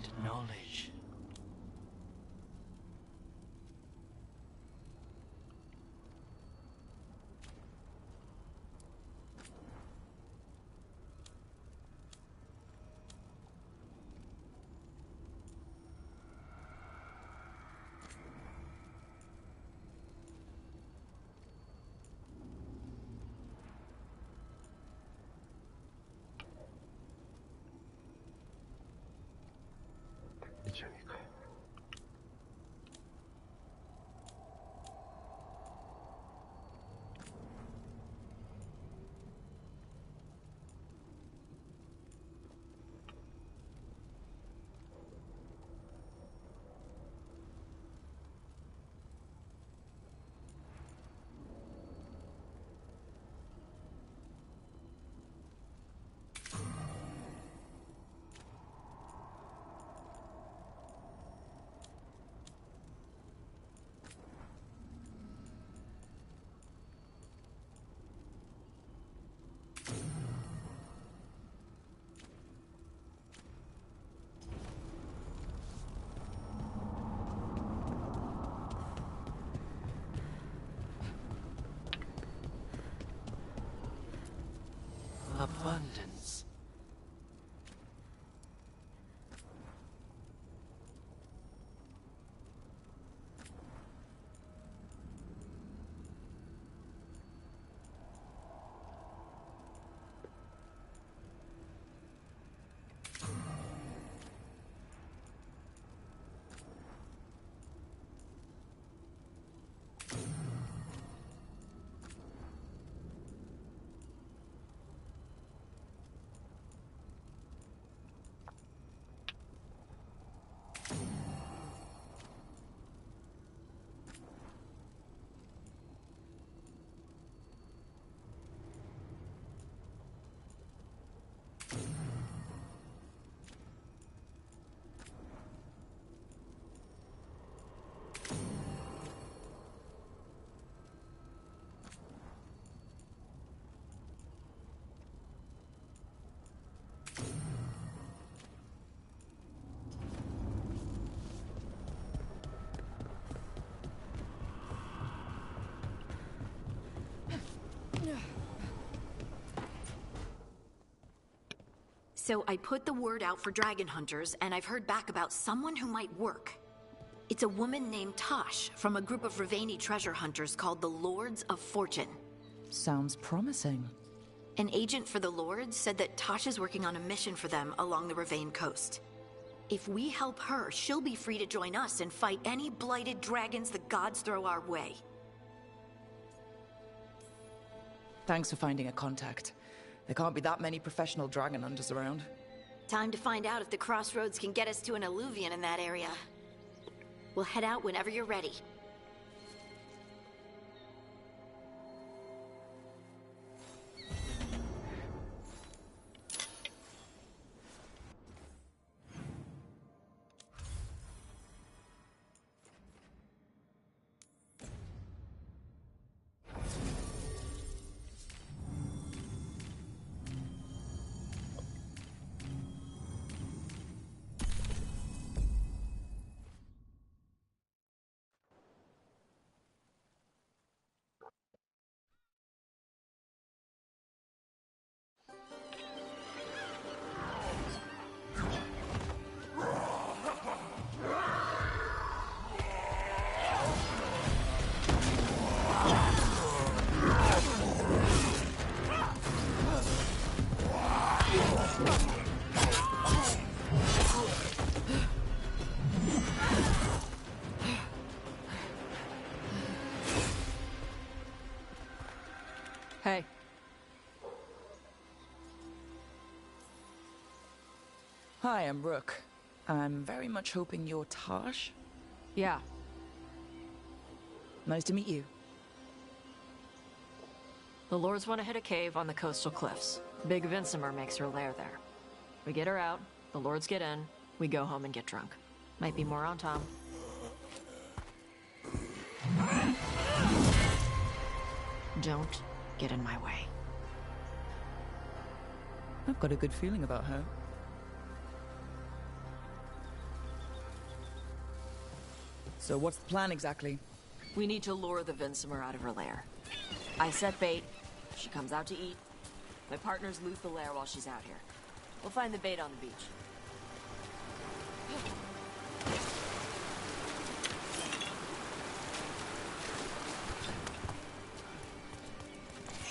and knowledge. Abundance. So I put the word out for dragon hunters, and I've heard back about someone who might work. It's a woman named Tosh from a group of Ravani treasure hunters called the Lords of Fortune. Sounds promising. An agent for the Lords said that Tosh is working on a mission for them along the Ravane coast. If we help her, she'll be free to join us and fight any blighted dragons the gods throw our way. Thanks for finding a contact. There can't be that many professional dragon hunters around. Time to find out if the crossroads can get us to an alluvion in that area. We'll head out whenever you're ready. Hey. Hi, I'm Rook. I'm very much hoping you're Tosh. Yeah. Nice to meet you. The Lords want to hit a cave on the coastal cliffs. Big Vincimer makes her lair there. We get her out, the Lords get in, we go home and get drunk. Might be more on Tom. Don't get in my way. I've got a good feeling about her. So what's the plan exactly? We need to lure the Vinsomer out of her lair. I set bait. She comes out to eat. My partners loot the lair while she's out here. We'll find the bait on the beach.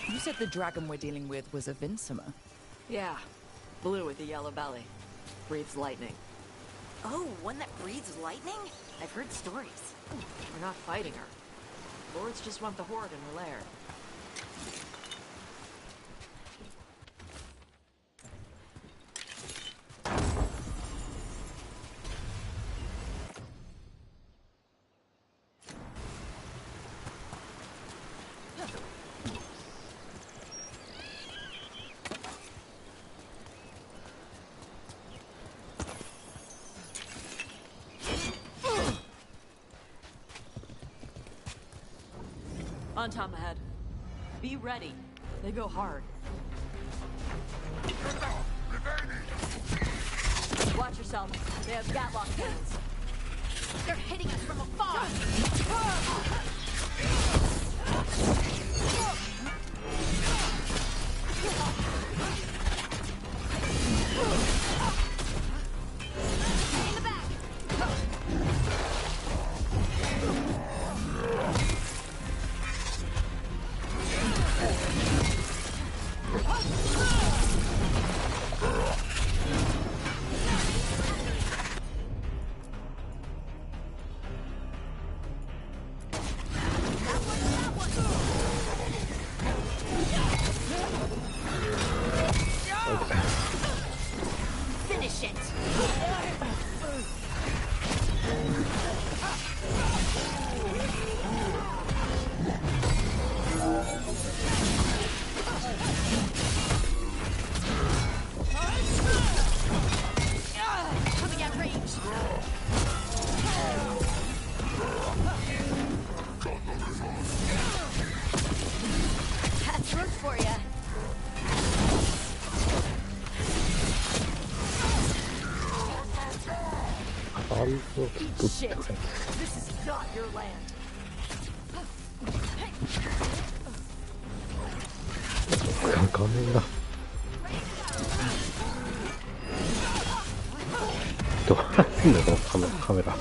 You said the dragon we're dealing with was a Vinsomer. Yeah. Blue with a yellow belly. Breathes lightning. Oh, one that breathes lightning? I've heard stories. We're not fighting her. Lords just want the horde in her lair. On Tom ahead. Be ready. They go hard. Watch yourself. They have gatlock cannons. They're hitting us from afar! In the back! Finish it! Coming at range! That's root for ya! Shit! This is not your land. 画面がどうなってんだよこのカメラ。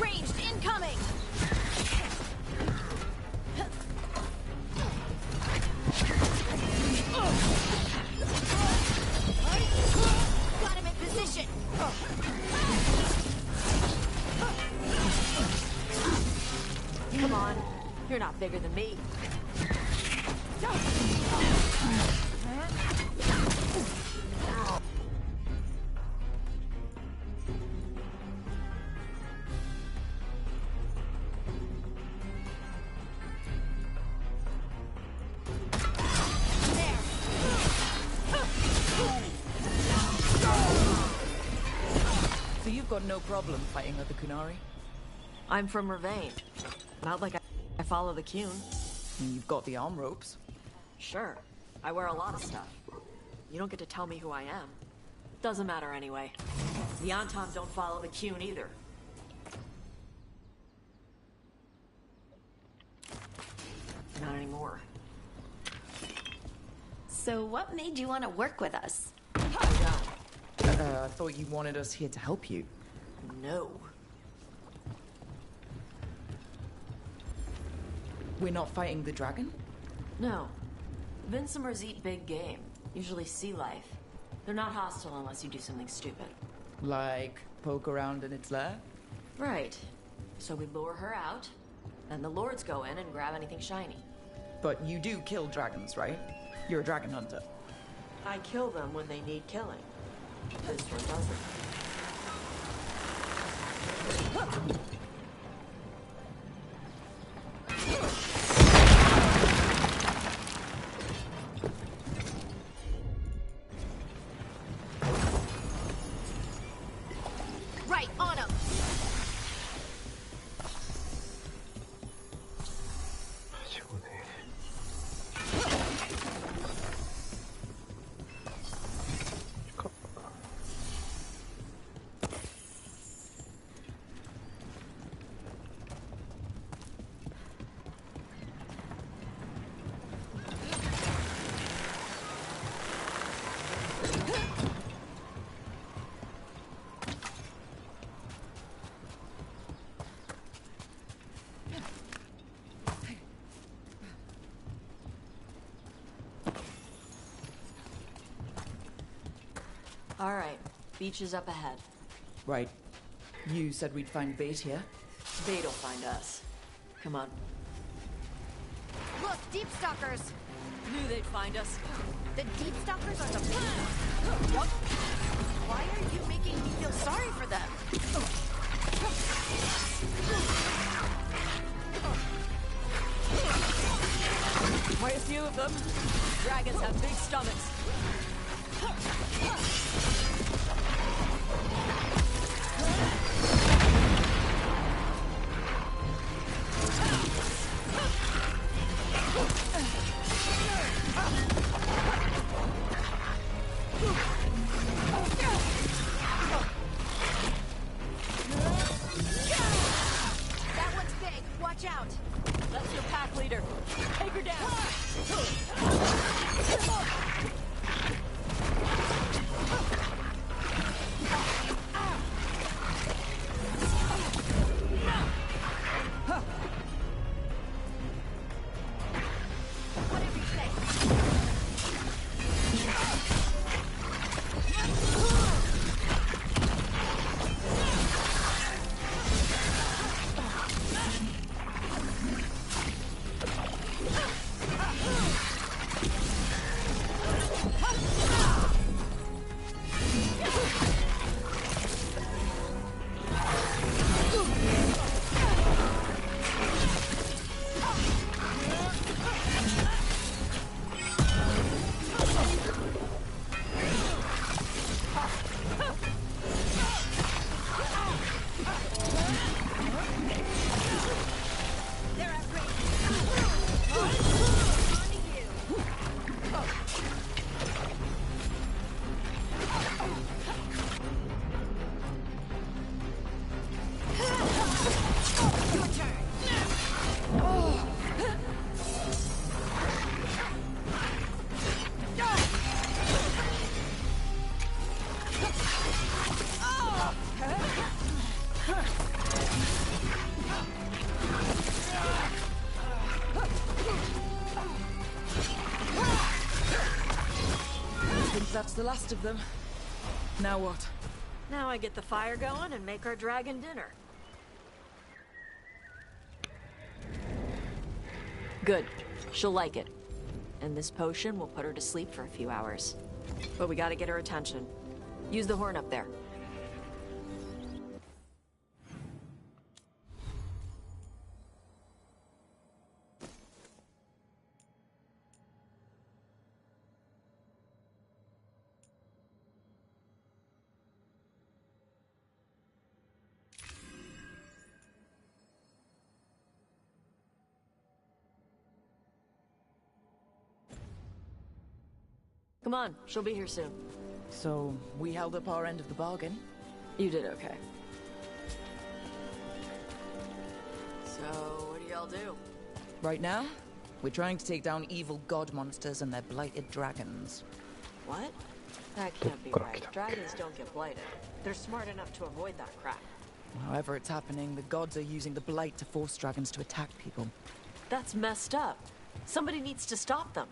Ranged incoming! Got him in position! Come on. You're not bigger than me. So you've got no problem fighting other Kunari? I'm from Ravane. Not like I follow the Qun. And you've got the arm ropes. Sure. I wear a lot of stuff. You don't get to tell me who I am. Doesn't matter anyway. The Antom don't follow the Qun either. Not anymore. So what made you want to work with us? I thought you wanted us here to help you. No. We're not fighting the dragon? No. Vinsomers eat big game. Usually sea life. They're not hostile unless you do something stupid. Like poke around in its lair? Right. So we lure her out, then the lords go in and grab anything shiny. But you do kill dragons, right? You're a dragon hunter. I kill them when they need killing. This one doesn't. Right, on him! Beach is up ahead. Right. You said we'd find bait here. Bait'll find us. Come on. Look, deep stalkers! Knew they'd find us. The deep stalkers are the... What? Why are you making me feel sorry for them? Quite a few of them. Dragons have big stomachs. That one's big. Watch out. That's your pack leader. Take her down. Whatever you say. They're at range. On to you. Your turn. I think that's the last of them. Now what? Now I get the fire going and make our dragon dinner. Good. She'll like it. And this potion will put her to sleep for a few hours. But we gotta get her attention. Use the horn up there. Come on, she'll be here soon. So, we held up our end of the bargain. You did okay. So, what do y'all do? Right now, we're trying to take down evil god monsters and their blighted dragons. What? That can't be right. Dragons don't get blighted. They're smart enough to avoid that crap. However it's happening, the gods are using the blight to force dragons to attack people. That's messed up. Somebody needs to stop them.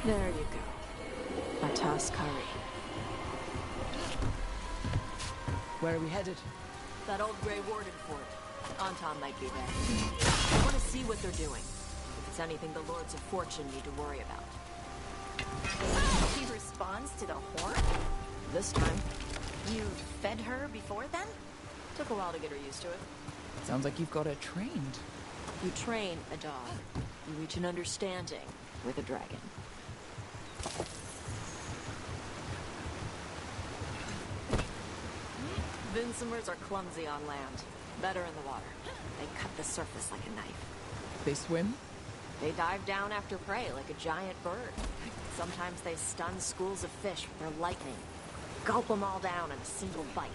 There you go. Atas curry. Where are we headed? That old Grey Warden fort. Anton might be there. I want to see what they're doing. If it's anything the Lords of Fortune need to worry about. She responds to the horn? This time, You fed her before then? took a while to get her used to it. Sounds like you've got her trained. You train a dog. You reach an understanding with a dragon. Vincimers are clumsy on land. Better in the water. They cut the surface like a knife. They swim? They dive down after prey like a giant bird. Sometimes they stun schools of fish with their lightning. Gulp them all down in a single bite.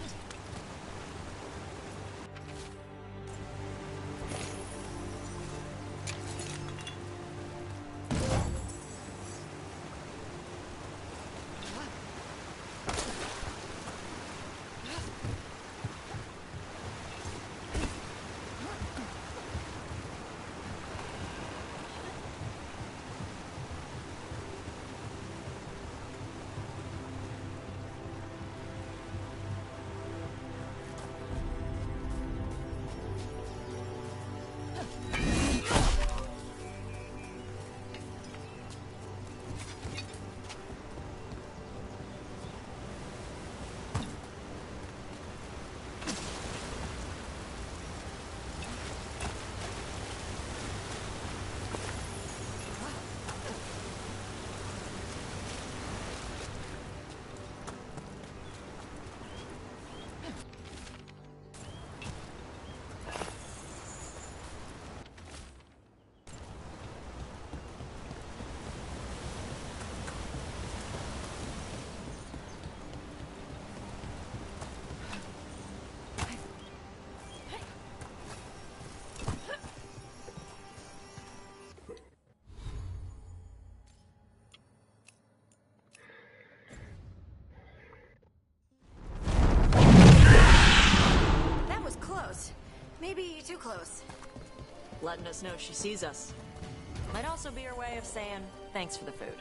Maybe too close. Letting us know she sees us. Might also be her way of saying thanks for the food.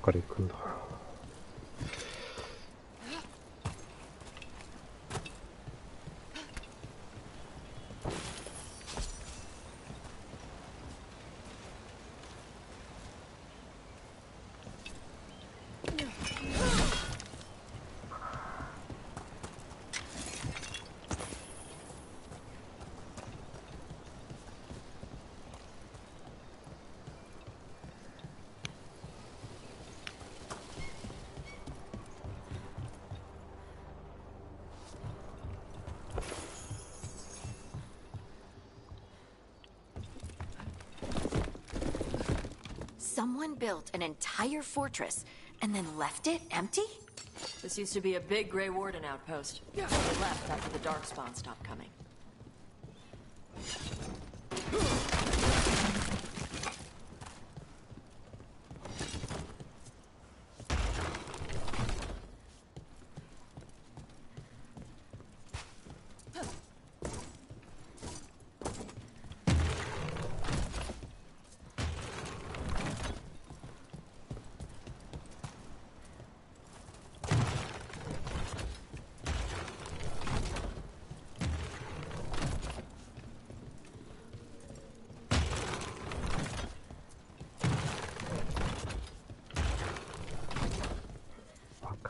Kare kun da. Someone built an entire fortress and then left it empty? This used to be a big Grey Warden outpost. They left after the Darkspawn stopped coming.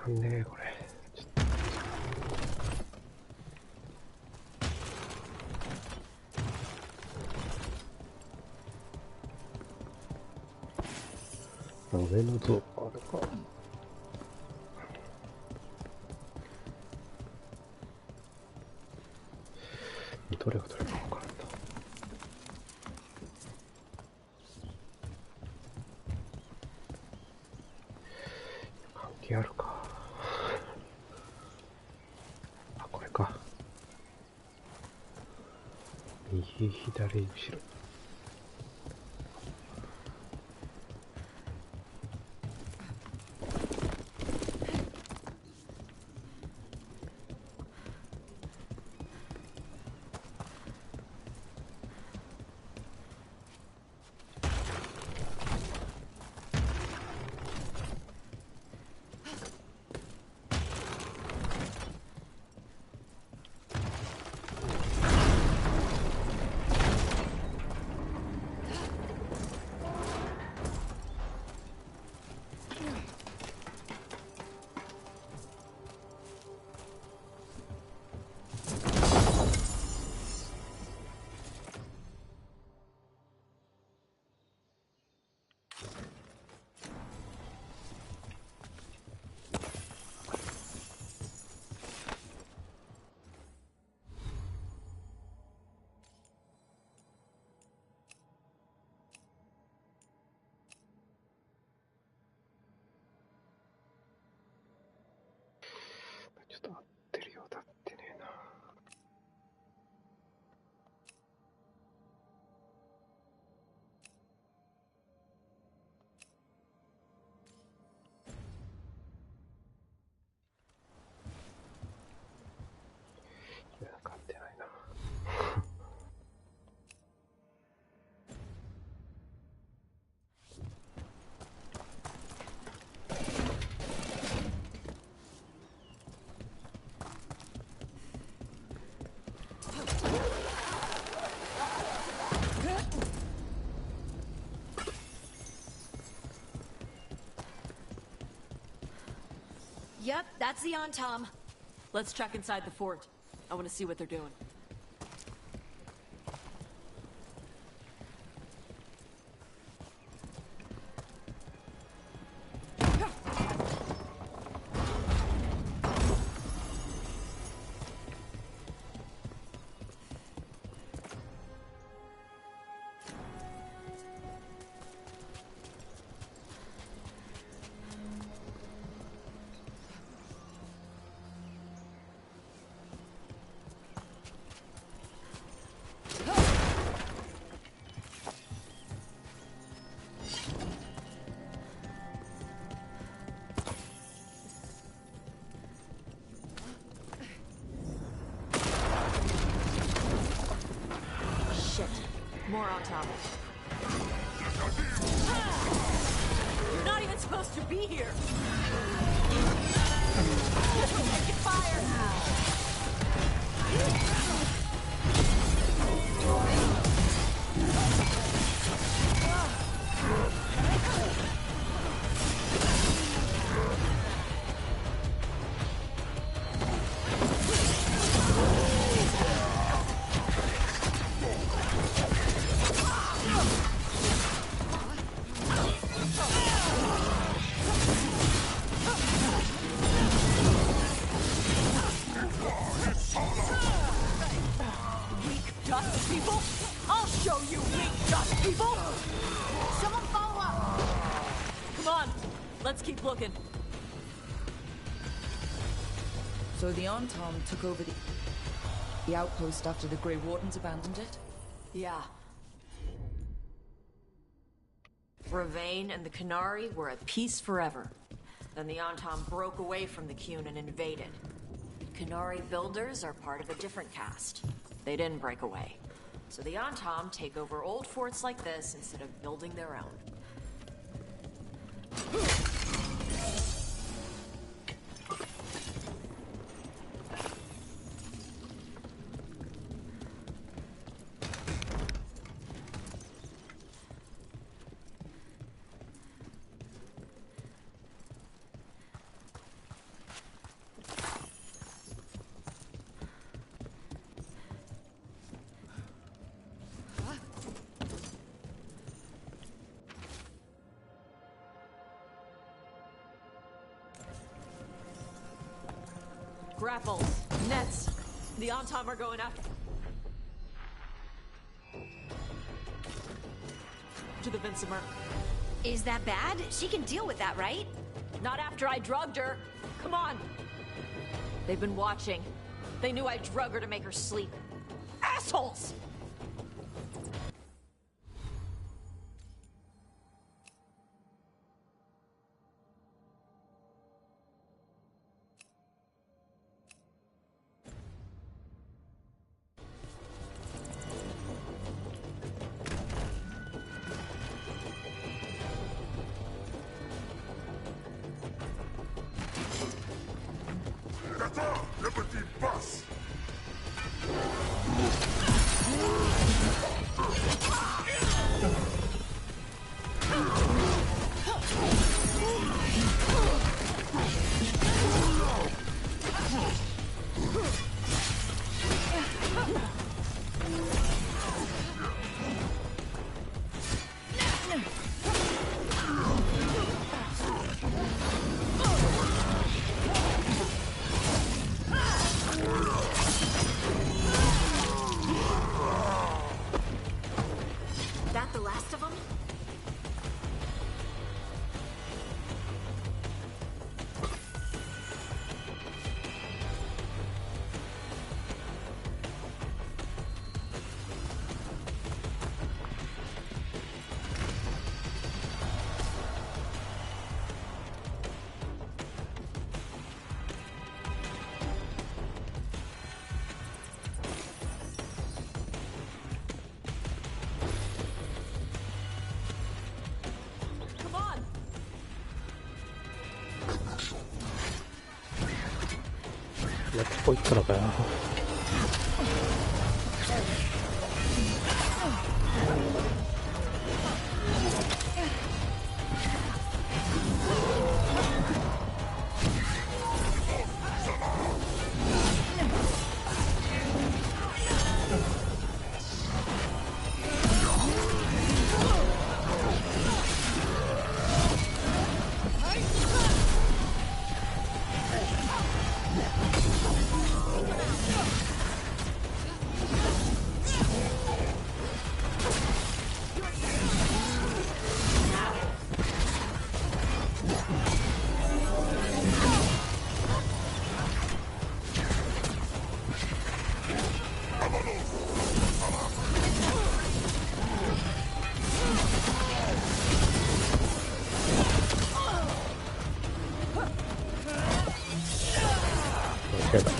ねこれ上の像あれかどれがどれか分からんな関係あるか右左後ろ Yep, that's the on-tom. Let's check inside the fort. I want to see what they're doing. More on top. You're not even supposed to be here! Take fire! Dust people? I'll show you weak dust people! Someone follow up! Come on, let's keep looking. So the on-tom took over the outpost after the Grey Wardens abandoned it? Yeah. Ravane and the Qunari were at peace forever. Then the on-tom broke away from the Qun and invaded. Qunari builders are part of a different caste. They didn't break away. So the on-tom take over old forts like this instead of building their own. Grapples, nets. The on-tom are going after... to the Vincemer. Is that bad? She can deal with that, right? Not after I drugged her. Come on. They've been watching. They knew I drug her to make her sleep. Assholes! Liberty bus! That the last of them?どこ行ったのかよ。やだ。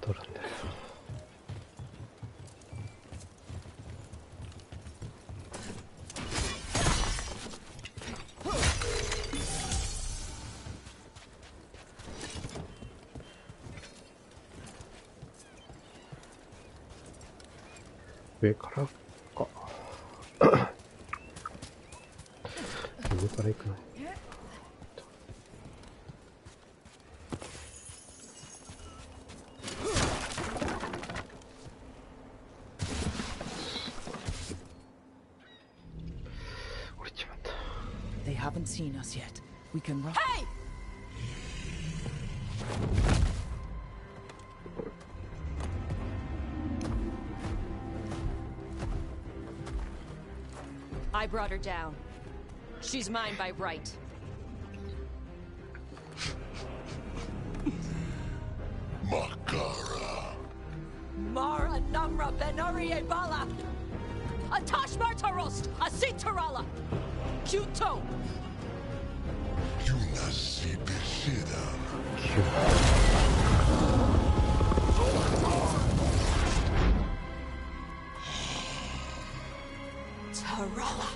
取るんだよ。上からか。上から行くの。They haven't seen us yet. We can run. Hey! I brought her down. She's mine by right. Makara. Mara Namra Benori Ebala! Atash Martarost! Asitarala! Kyuto! Yunasi Bishida. Tarala!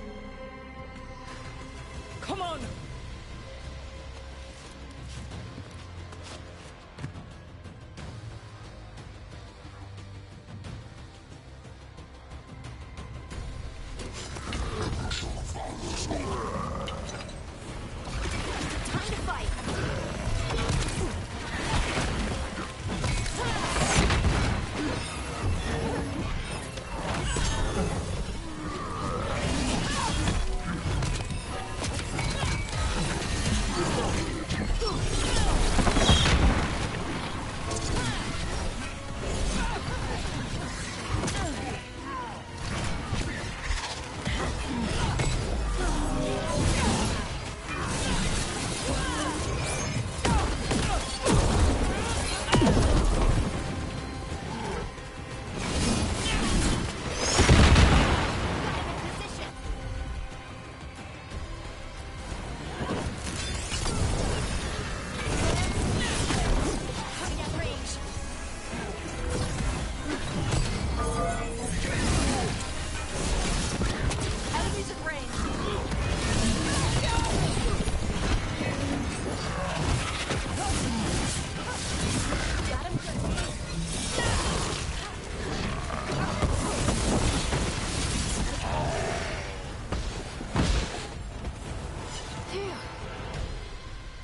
Come on! Time to fight!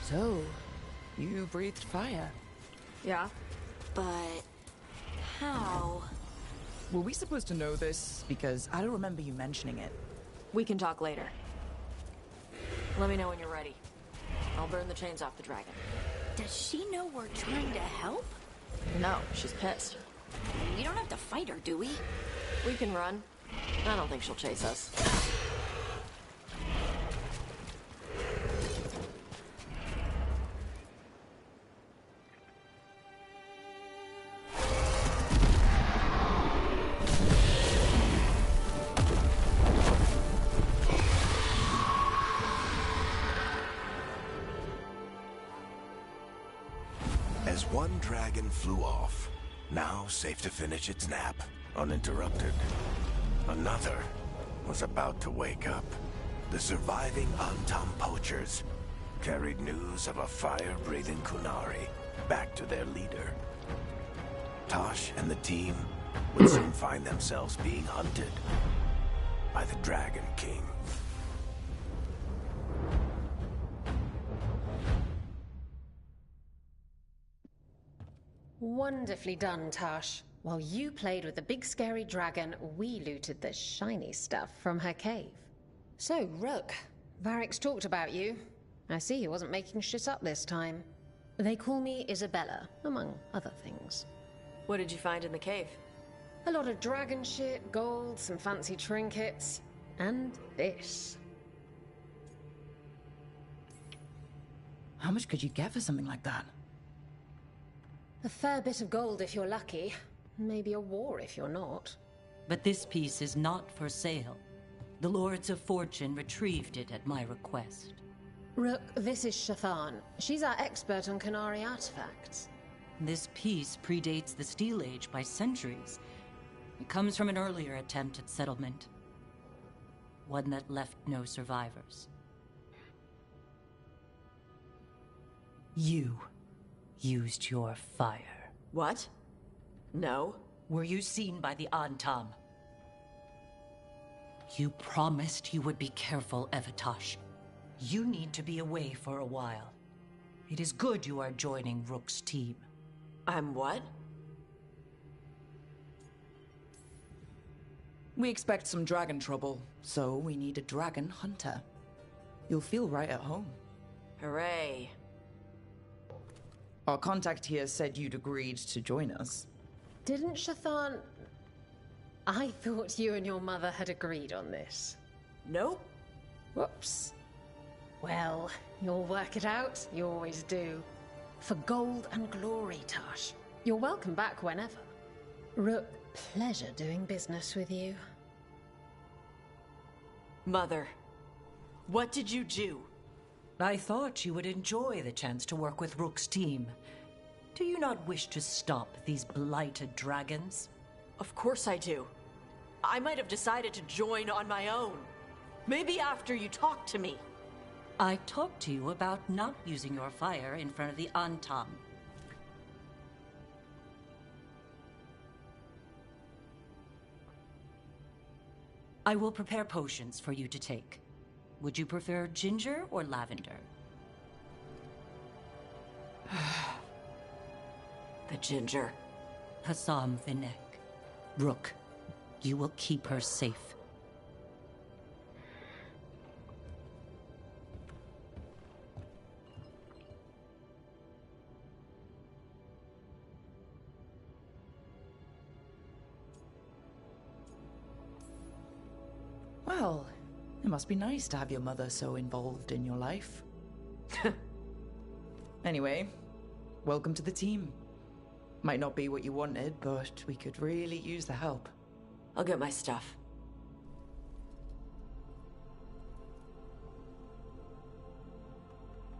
So, you breathed fire. Yeah? But how? Were we supposed to know this? Because I don't remember you mentioning it. We can talk later. Let me know when you're ready. I'll burn the chains off the dragon. Does she know we're trying to help? No, she's pissed. We don't have to fight her, do we? We can run. I don't think she'll chase us. As one dragon flew off, now safe to finish its nap, uninterrupted, another was about to wake up. The surviving Antam poachers carried news of a fire-breathing Kunari back to their leader. Tosh and the team would soon find themselves being hunted by the Dragon King. Wonderfully done, Tosh. While you played with the big scary dragon, we looted the shiny stuff from her cave. So, Rook, Varric's talked about you. I see he wasn't making shit up this time. They call me Isabella, among other things. What did you find in the cave? A lot of dragon shit, gold, some fancy trinkets, and this. How much could you get for something like that? A fair bit of gold if you're lucky. Maybe a war if you're not. But this piece is not for sale. The Lords of Fortune retrieved it at my request. Rook, this is Shathan. She's our expert on Kunari artifacts. This piece predates the Steel Age by centuries. It comes from an earlier attempt at settlement. One that left no survivors. You used your fire. What? No. Were you seen by the Antam? You promised you would be careful, Evatosh. You need to be away for a while. It is good you are joining Rook's team. I'm what? We expect some dragon trouble, so we need a dragon hunter. You'll feel right at home. Hooray. Our contact here said you'd agreed to join us. Didn't Shathan... I thought you and your mother had agreed on this. Nope. Whoops. Well, you'll work it out. You always do. For gold and glory, Tosh. You're welcome back whenever. Rook, pleasure doing business with you. Mother, what did you do? I thought you would enjoy the chance to work with Rook's team. Do you not wish to stop these blighted dragons? Of course I do. I might have decided to join on my own. Maybe after you talked to me. I talked to you about not using your fire in front of the Antam. I will prepare potions for you to take. Would you prefer ginger or lavender? The ginger. Hassam Vinek. Rook, you will keep her safe. Well, it must be nice to have your mother so involved in your life. Anyway, welcome to the team. Might not be what you wanted, but we could really use the help. I'll get my stuff.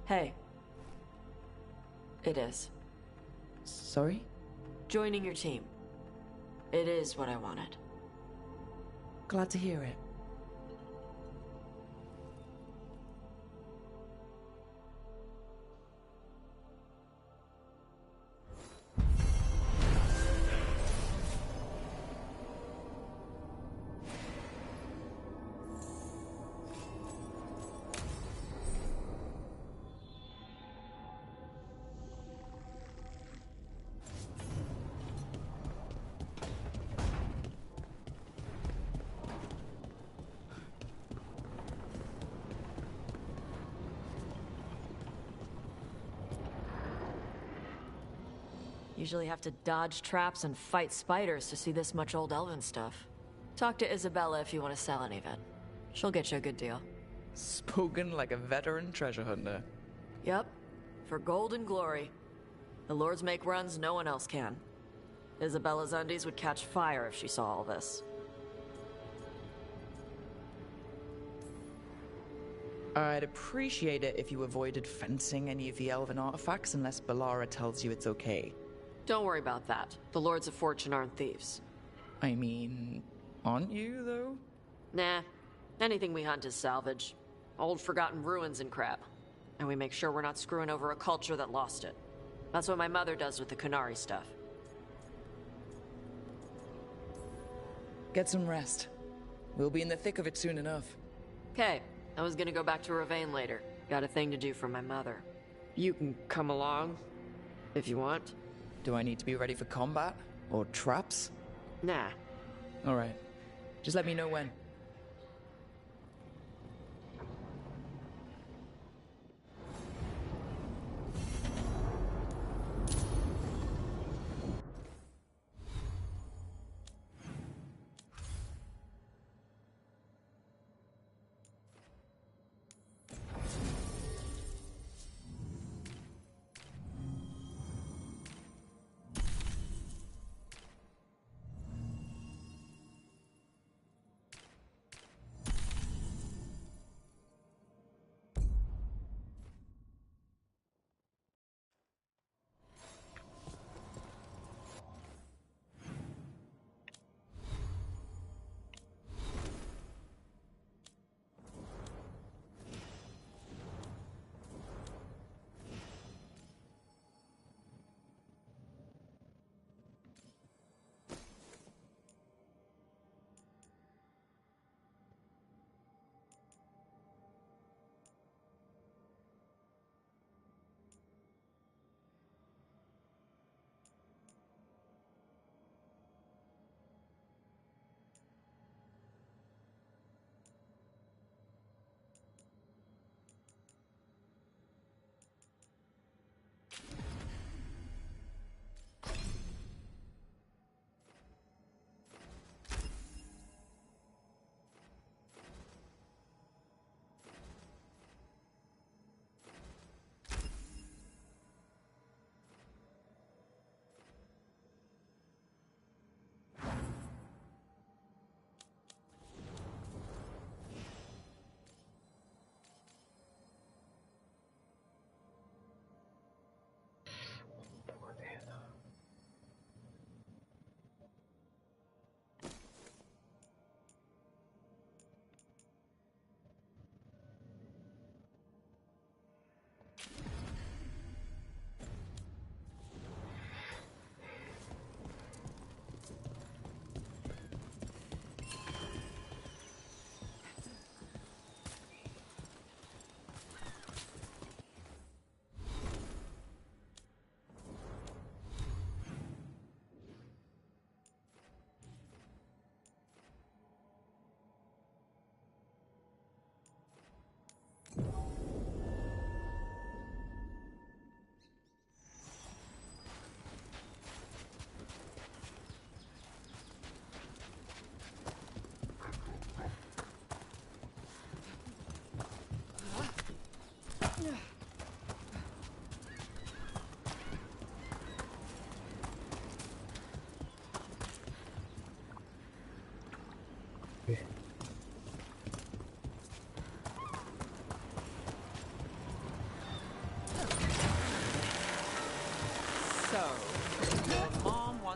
Hey. It is. Sorry? Joining your team. It is what I wanted. Glad to hear it. Usually have to dodge traps and fight spiders to see this much old elven stuff. Talk to Isabella if you want to sell any of it. She'll get you a good deal. Spoken like a veteran treasure hunter. Yep. For gold and glory. The lords make runs no one else can. Isabella's undies would catch fire if she saw all this. I'd appreciate it if you avoided fencing any of the elven artifacts unless Balara tells you it's okay. Don't worry about that. The Lords of Fortune aren't thieves. I mean, aren't you, though? Nah. Anything we hunt is salvage. Old forgotten ruins and crap. And we make sure we're not screwing over a culture that lost it. That's what my mother does with the Kunari stuff. Get some rest. We'll be in the thick of it soon enough. Okay, I was gonna go back to Ravane later. Got a thing to do for my mother. You can come along, if you want. Do I need to be ready for combat? Or traps? Nah. Alright. Just let me know when.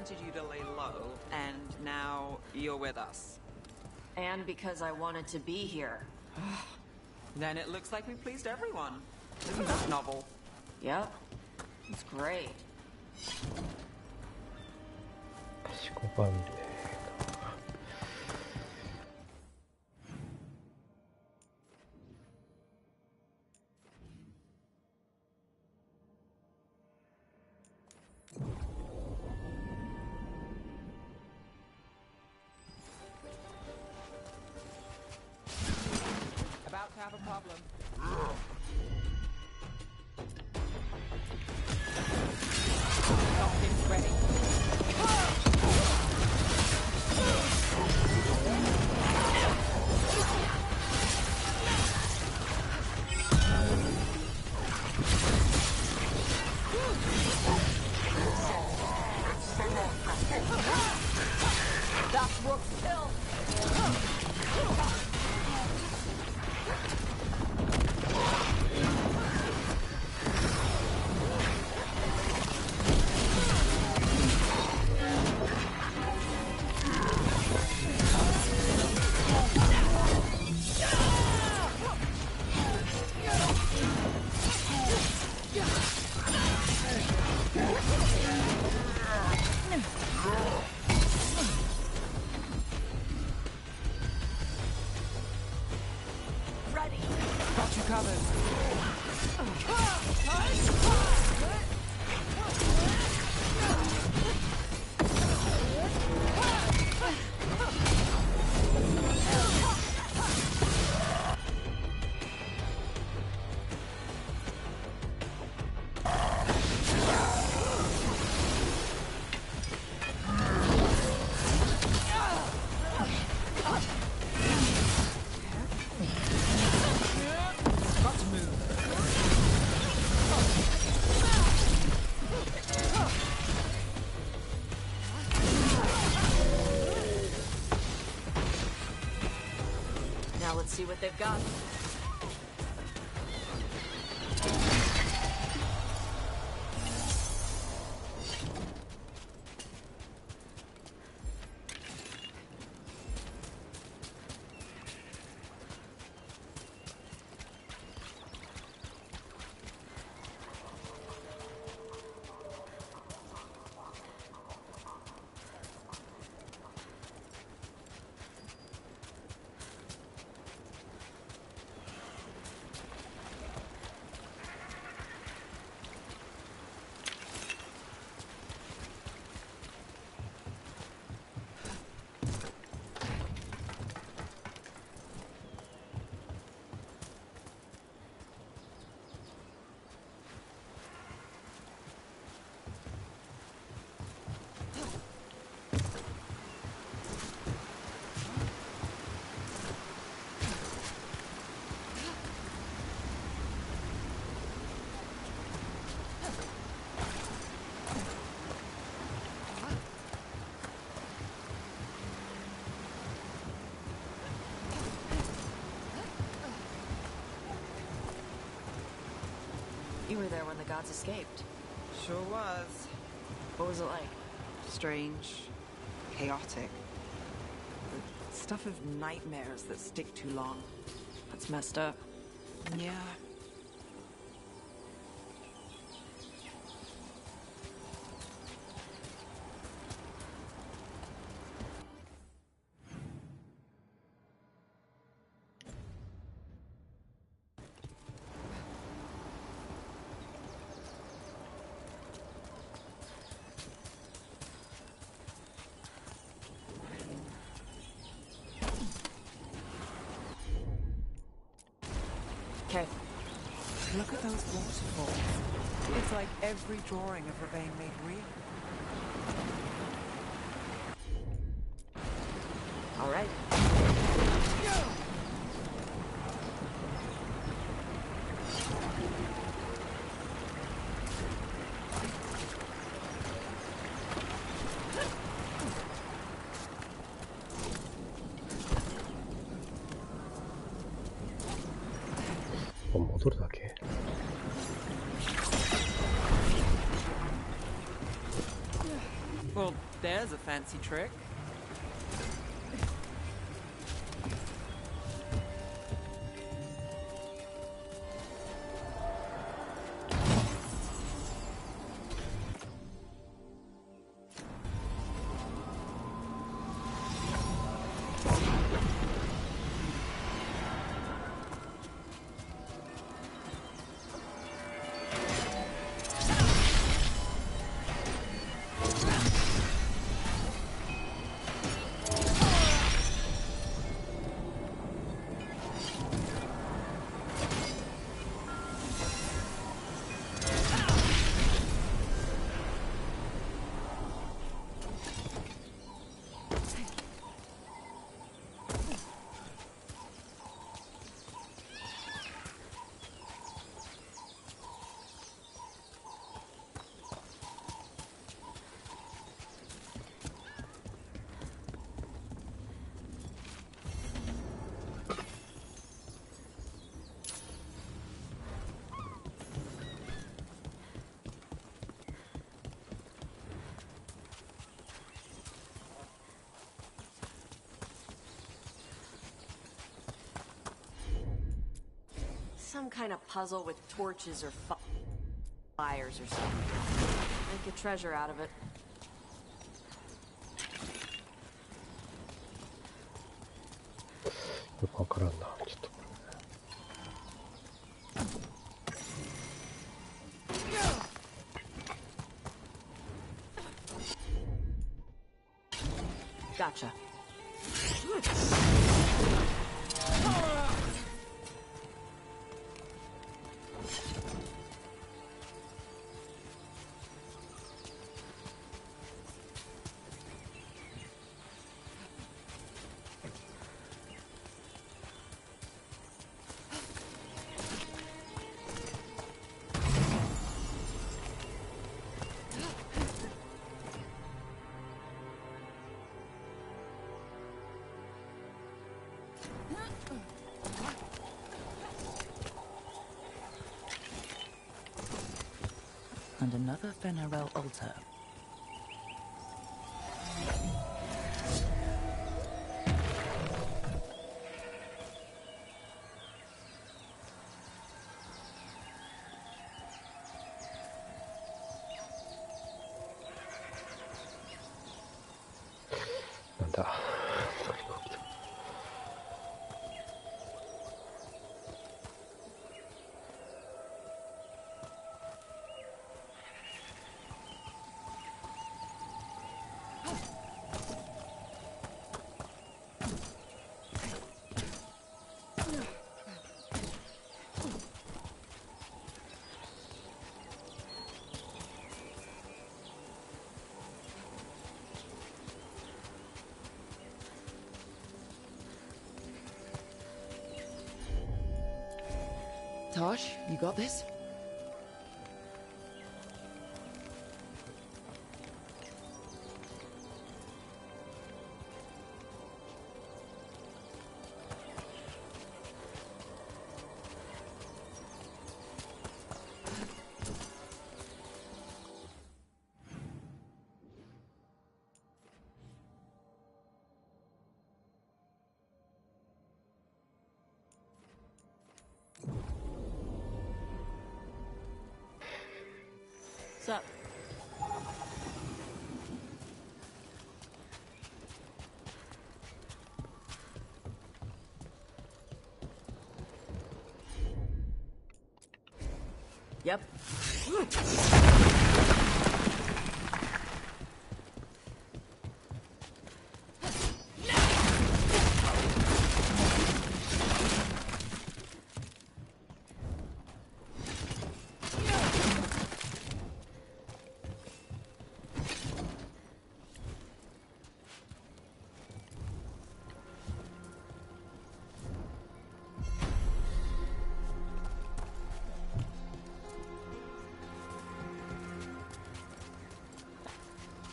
wanted you to lay low, and now you're with us. And because I wanted to be here. Then it looks like we pleased everyone. Isn't that novel? Yep. It's great. About to have a problem. Something's ready. That's Rook's kill. covered. Now let's see what they've got. You were there when the gods escaped. Sure was. What was it like? Strange. Chaotic. The stuff of nightmares that stick too long. That's messed up. Yeah. Okay. Look at those waterfalls. It's like every drawing of Ravane made real. All right.戻るだけ。 Well, there's a fancy trick. Some kind of puzzle with torches or fires or something. Make a treasure out of it. Gotcha. And another Fenarel altar. Nada. Tosh, you got this? What's up? Yep.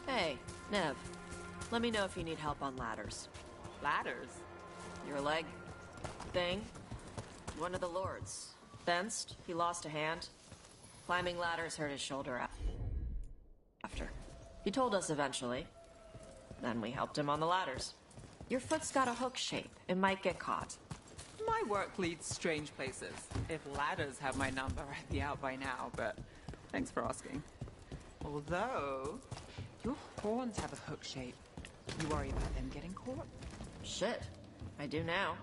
Hey, Nev. Let me know if you need help on ladders. Ladders? Your leg thing? One of the lords. Fenced, he lost a hand. Climbing ladders hurt his shoulder after. He told us eventually. Then we helped him on the ladders. Your foot's got a hook shape. It might get caught. My work leads strange places. If ladders have my number, I'd be out by now, but thanks for asking. Although, your horns have a hook shape. You worry about them getting caught? Shit. I do now.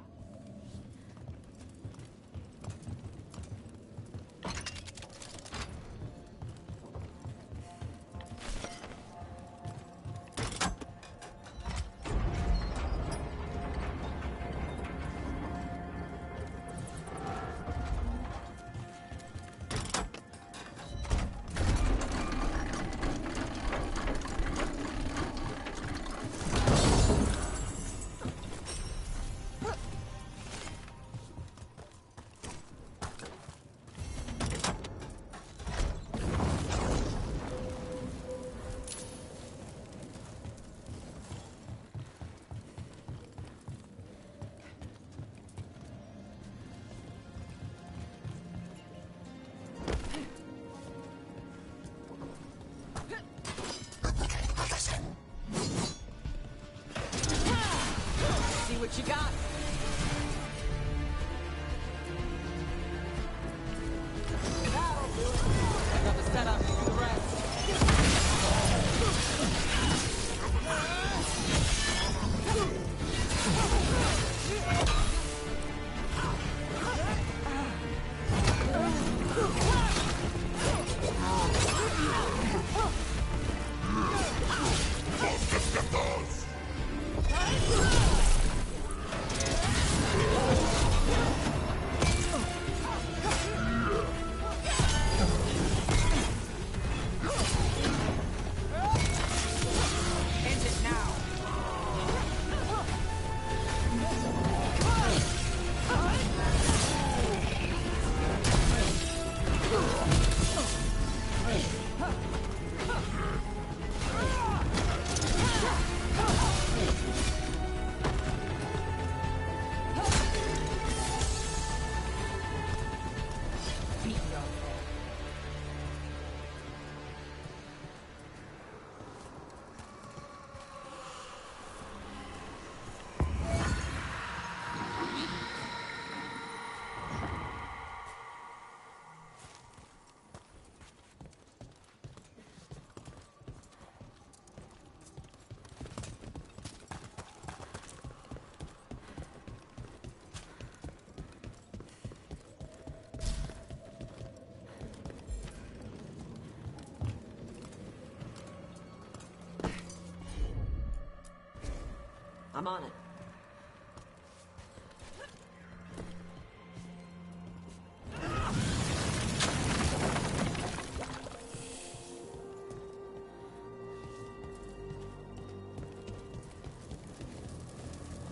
I'm on it.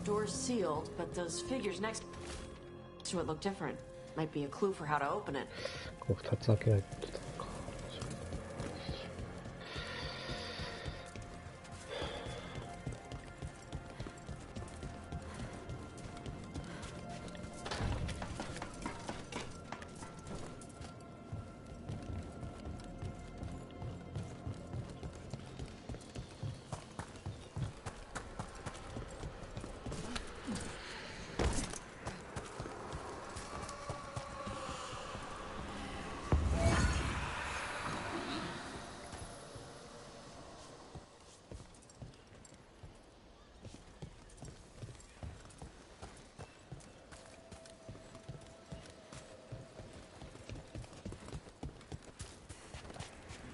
Door's sealed, but those figures next to it look different. Might be a clue for how to open it. こう2つ開けないとダメか。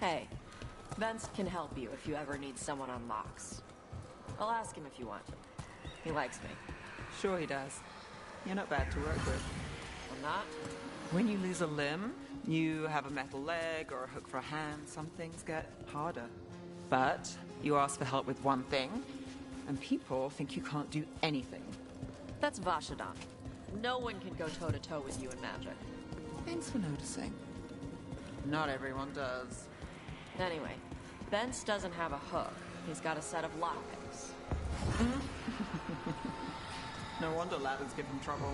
Hey, Vince can help you if you ever need someone on locks. I'll ask him if you want. He likes me. Sure he does. You're not bad to work with. I'm not? When you lose a limb, you have a metal leg or a hook for a hand, some things get harder. But you ask for help with one thing, and people think you can't do anything. That's Vashadan. No one can go toe-to-toe with you in magic. Thanks for noticing. Not everyone does. Anyway, Vince doesn't have a hook. He's got a set of lockpicks. No wonder ladders give him trouble.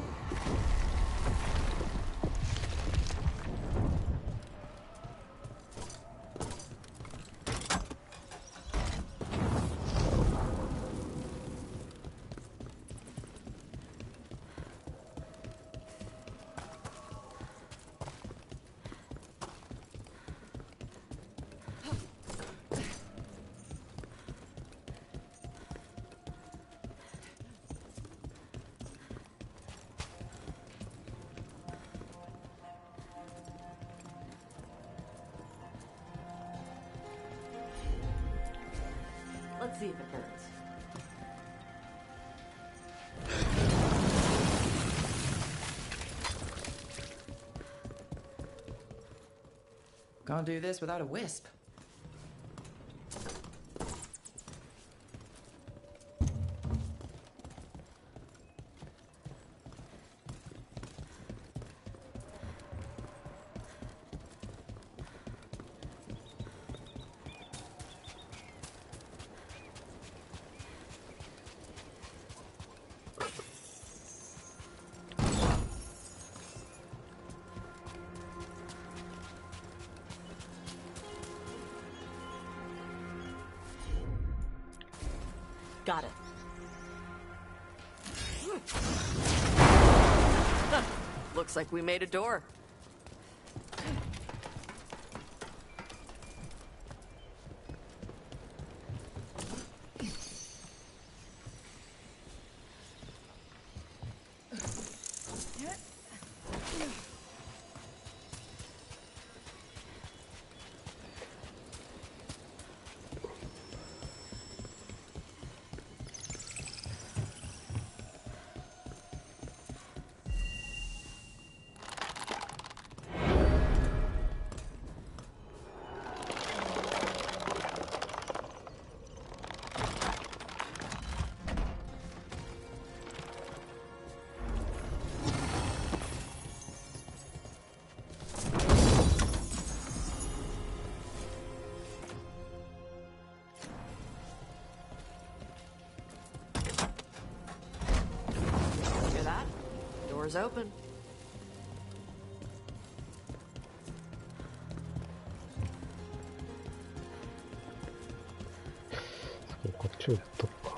Let's see if it burns. Can't do this without a wisp. Got it. Looks like we made a door. Hear that? Door's open. こっちをやっとくか。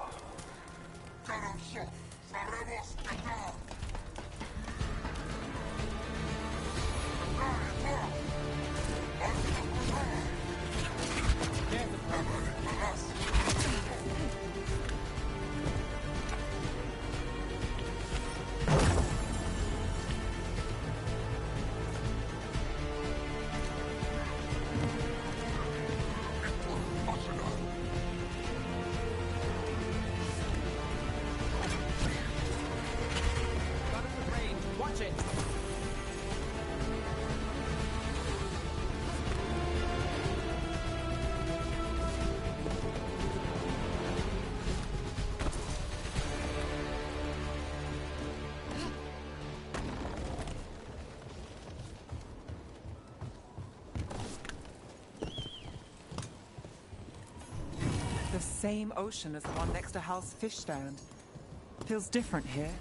margin. The same ocean as the one next to Hal's fish stand. Feels different here.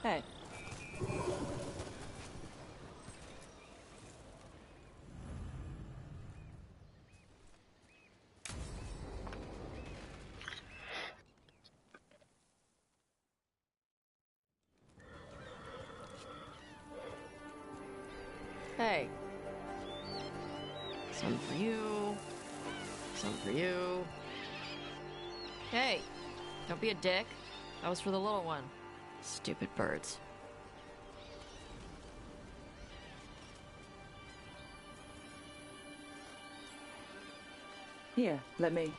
Hey. Hey. Some for you. Some for you. Hey. Don't be a dick. That was for the little one. Stupid birds. Here, let me.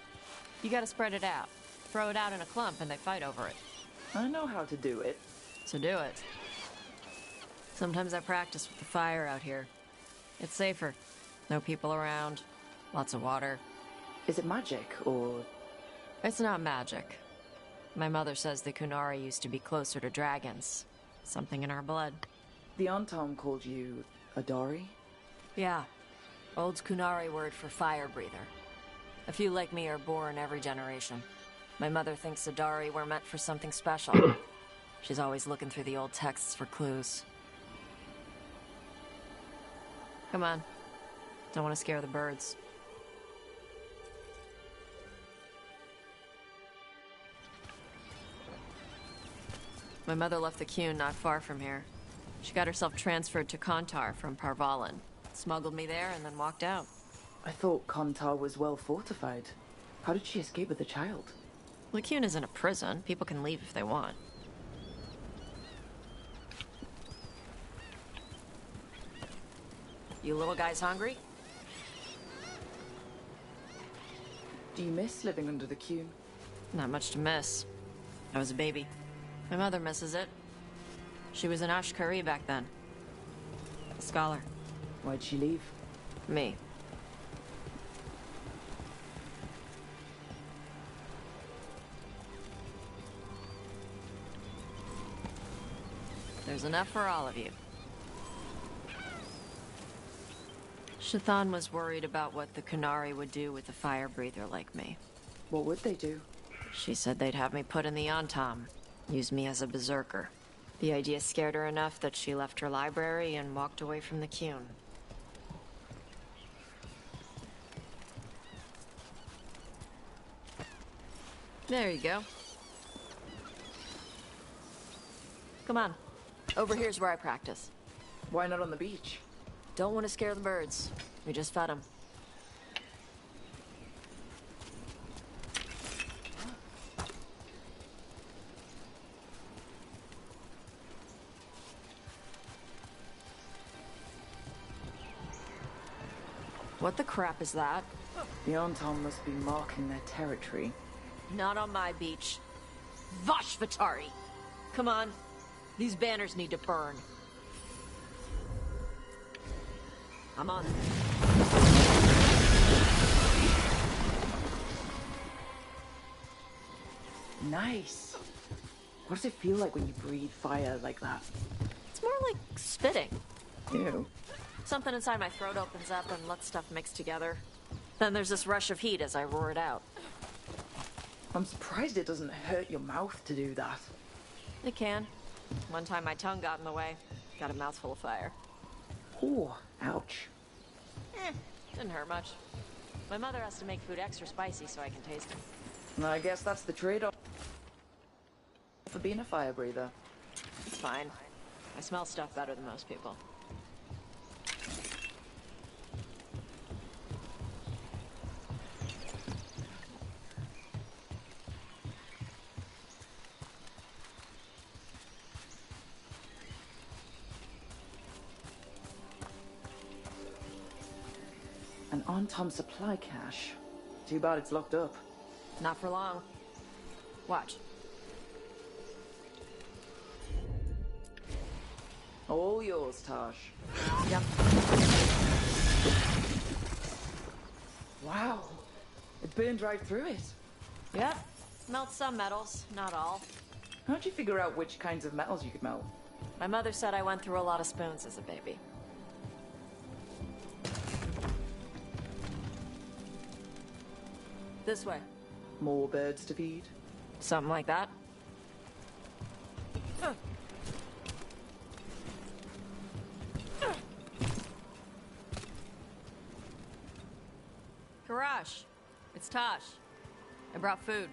You gotta spread it out. Throw it out in a clump and they fight over it. I know how to do it. So do it. Sometimes I practice with the fire out here. It's safer. No people around. Lots of water. Is it magic, or...? It's not magic. My mother says the Kunari used to be closer to dragons. Something in our blood. The Antom called you a Dari? Yeah. Old Kunari word for fire breather. A few like me are born every generation. My mother thinks Adari were meant for something special. She's always looking through the old texts for clues. Come on. Don't want to scare the birds. My mother left the Qun not far from here. She got herself transferred to Kontar from Parvalan. Smuggled me there and then walked out. I thought Kontar was well fortified. How did she escape with the child? The Qun isn't a prison. People can leave if they want. You little guys hungry? Do you miss living under the Qun? Not much to miss. I was a baby. My mother misses it. She was an Ashkari back then. A scholar. Why'd she leave? Me. There's enough for all of you. Shathan was worried about what the Kunari would do with a fire breather like me. What would they do? She said they'd have me put in the Antom. Use me as a berserker. The idea scared her enough that she left her library and walked away from the Qun. There you go. Come on. Over here's where I practice. Why not on the beach? Don't want to scare the birds. We just fed them. What the crap is that? The Antom must be marking their territory. Not on my beach. Vosh Vatari! Come on. These banners need to burn. I'm on. Nice. What does it feel like when you breathe fire like that? It's more like spitting. Ew. Something inside my throat opens up and lets stuff mix together. Then there's this rush of heat as I roar it out. I'm surprised it doesn't hurt your mouth to do that. It can. One time my tongue got in the way. Got a mouthful of fire. Ooh, ouch. Didn't hurt much. My mother has to make food extra spicy so I can taste it. I guess that's the trade-off for being a fire breather. It's fine. I smell stuff better than most people. An Antom supply cache. Too bad it's locked up. Not for long. Watch. All yours, Tosh. Yep. Wow. It burned right through it. Yep. Melt some metals, not all. How'd you figure out which kinds of metals you could melt? My mother said I went through a lot of spoons as a baby. This way. More birds to feed? Something like that. it's Tosh. I brought food.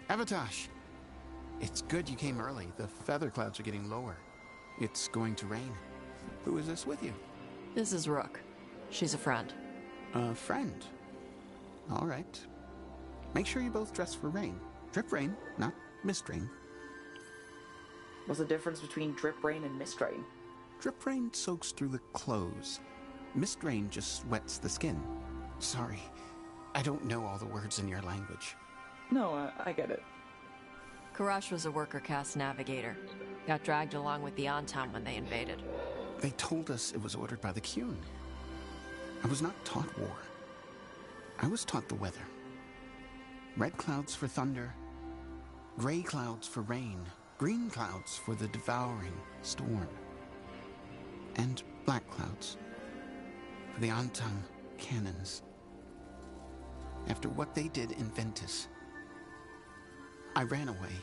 Avatosh! It's good you came early. The feather clouds are getting lower. It's going to rain. Who is this with you? This is Rook. She's a friend. A friend? All right. Make sure you both dress for rain. Drip rain, not mist rain. What's the difference between drip rain and mist rain? Drip rain soaks through the clothes. Mist rain just wets the skin. Sorry, I don't know all the words in your language. No, I get it. Karash was a worker caste navigator. Got dragged along with the Antam when they invaded. They told us it was ordered by the Qun. I was not taught war. I was taught the weather. Red clouds for thunder, gray clouds for rain, green clouds for the devouring storm, and black clouds for the Antam cannons. After what they did in Ventus, I ran away.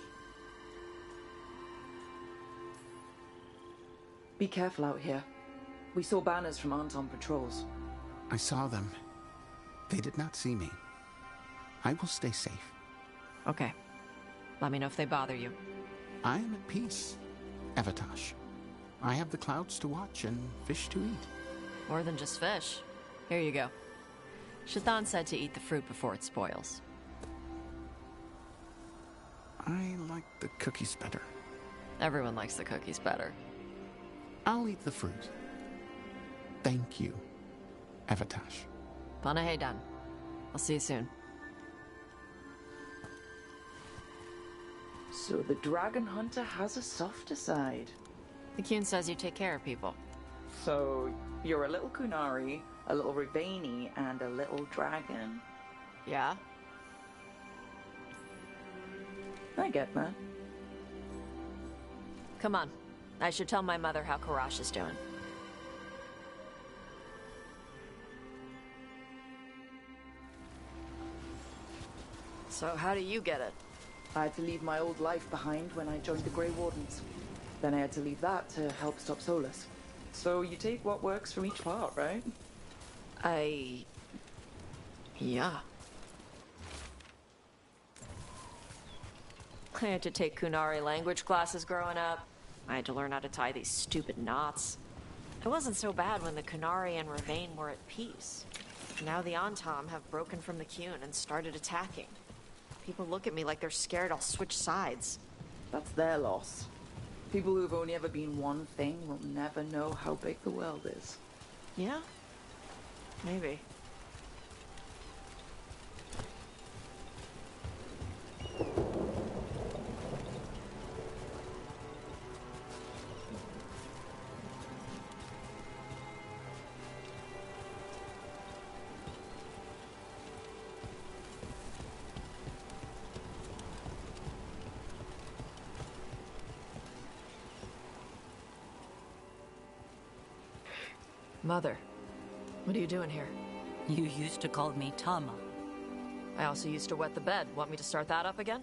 Be careful out here. We saw banners from Anton patrols. I saw them. They did not see me. I will stay safe. Okay. Let me know if they bother you. I am at peace, Avatosh. I have the clouds to watch and fish to eat. More than just fish. Here you go. Shathan said to eat the fruit before it spoils. I like the cookies better. Everyone likes the cookies better. I'll eat the fruit. Thank you, Avatosh. Panahedan. I'll see you soon. So the dragon hunter has a softer side. The Qun says you take care of people. So you're a little Kunari, a little Rivani, and a little dragon? Yeah? I get that. Come on. I should tell my mother how Karash is doing. So how do you get it? I had to leave my old life behind when I joined the Grey Wardens. Then I had to leave that to help stop Solus. So you take what works from each part, right? Yeah. I had to take Kunari language classes growing up. I had to learn how to tie these stupid knots. It wasn't so bad when the Kunari and Ravane were at peace. Now the Antam have broken from the Qun and started attacking. People look at me like they're scared I'll switch sides. That's their loss. People who've only ever been one thing will never know how big the world is. Yeah? Maybe. Mother, what are you doing here? You used to call me Tama. I also used to wet the bed. Want me to start that up again?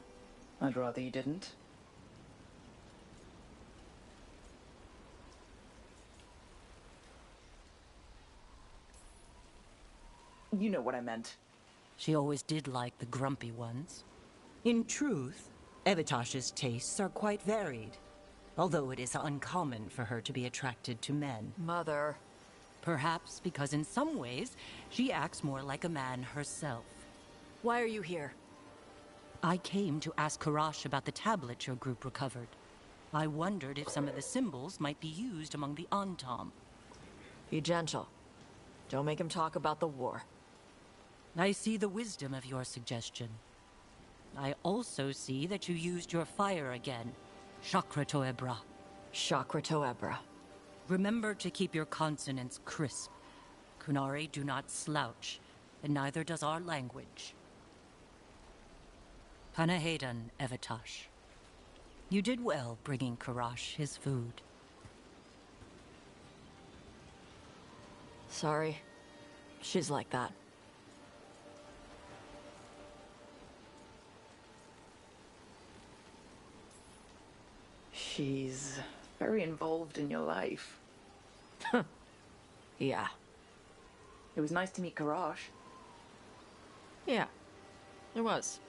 I'd rather you didn't. You know what I meant. She always did like the grumpy ones. In truth, Evatosh's tastes are quite varied, although it is uncommon for her to be attracted to men. Mother. Perhaps because in some ways, she acts more like a man herself. Why are you here? I came to ask Karash about the tablet your group recovered. I wondered if some of the symbols might be used among the Antam. Be gentle. Don't make him talk about the war. I see the wisdom of your suggestion. I also see that you used your fire again. Chakra Toebra. Chakra Toebra. Remember to keep your consonants crisp. Kunari do not slouch, and neither does our language. Panahedan, Evatosh. You did well bringing Karash his food. Sorry. She's like that. She's very involved in your life. Yeah. It was nice to meet Karash. Yeah. There was.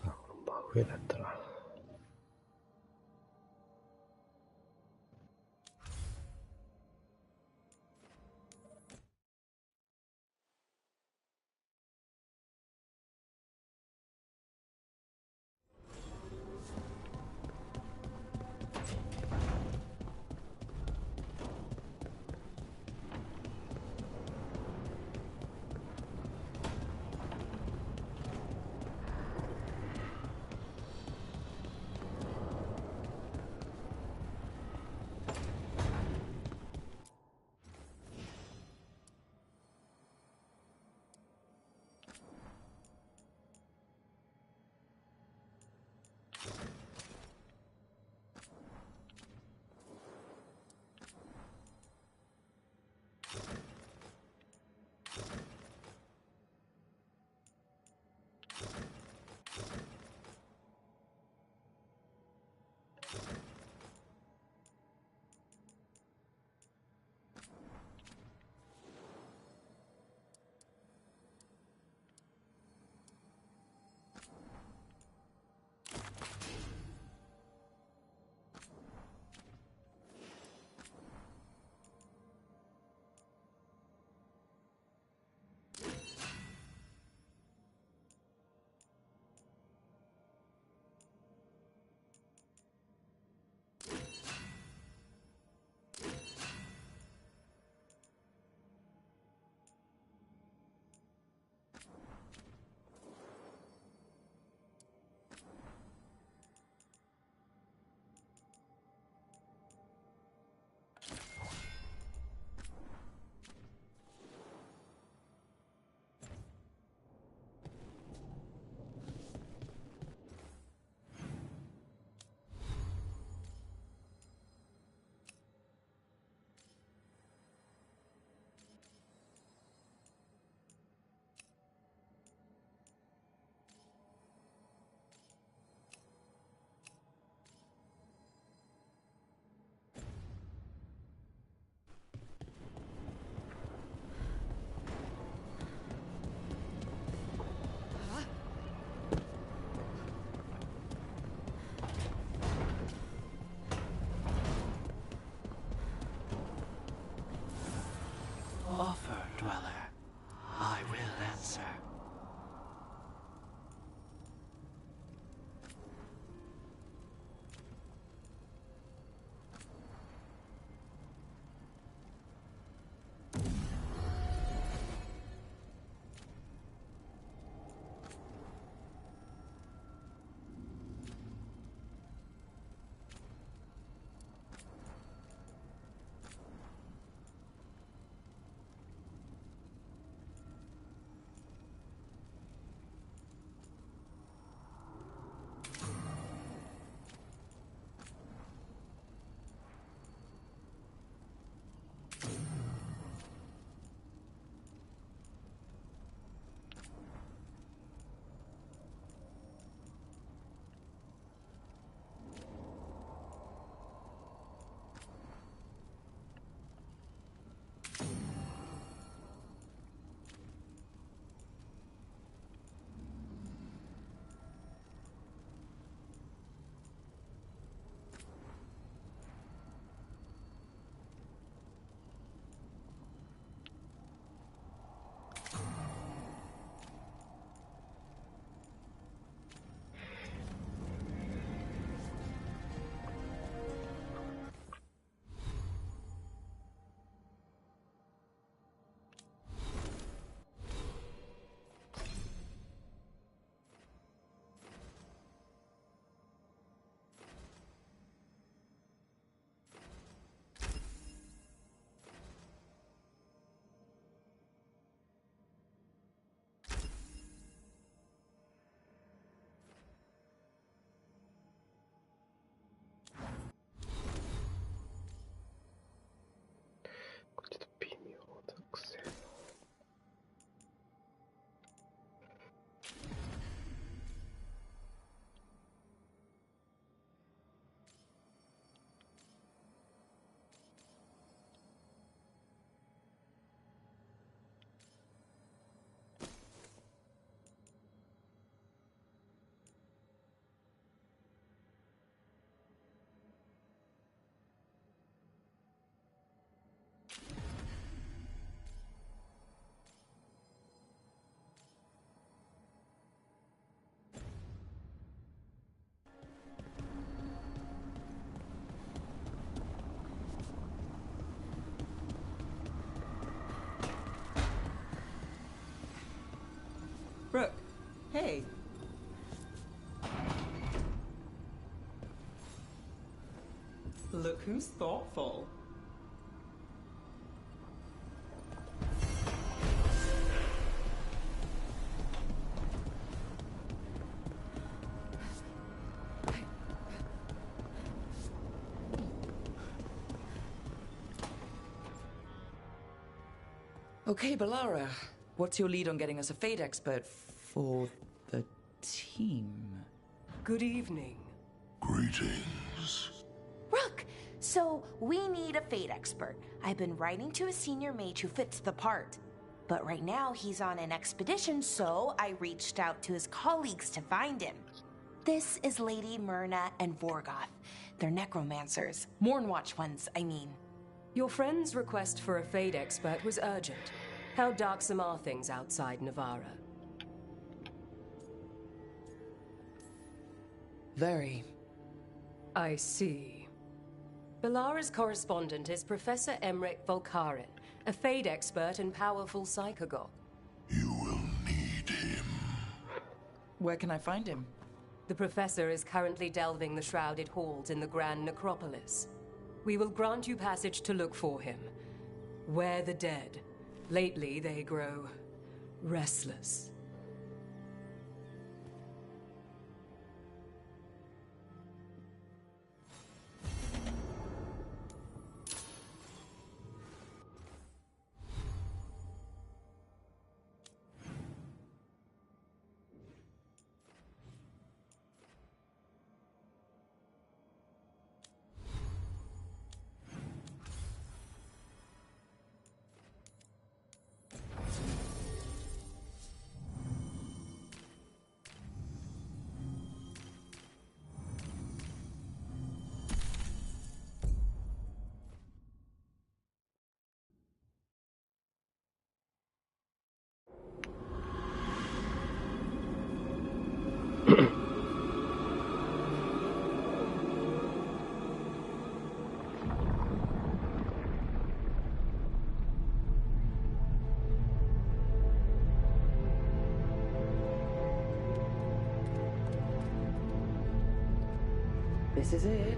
아, 그럼 마후에 났더라. Hey. Look who's thoughtful. Okay, Balara. What's your lead on getting us a Fate expert for the team? Good evening. Greetings. Rook! So, we need a Fate expert. I've been writing to a senior mage who fits the part. But right now, he's on an expedition, so I reached out to his colleagues to find him. This is Lady Myrna and Vorgoth. They're necromancers. Mournwatch ones, I mean. Your friend's request for a Fate expert was urgent. How darksome are things outside Navarra? Very. I see. Balara's correspondent is Professor Emmerich Volkaren, a Fate expert and powerful psychagogue. You will need him. Where can I find him? The professor is currently delving the shrouded halls in the Grand Necropolis. We will grant you passage to look for him. Where the dead. Lately, they grow restless. This is it.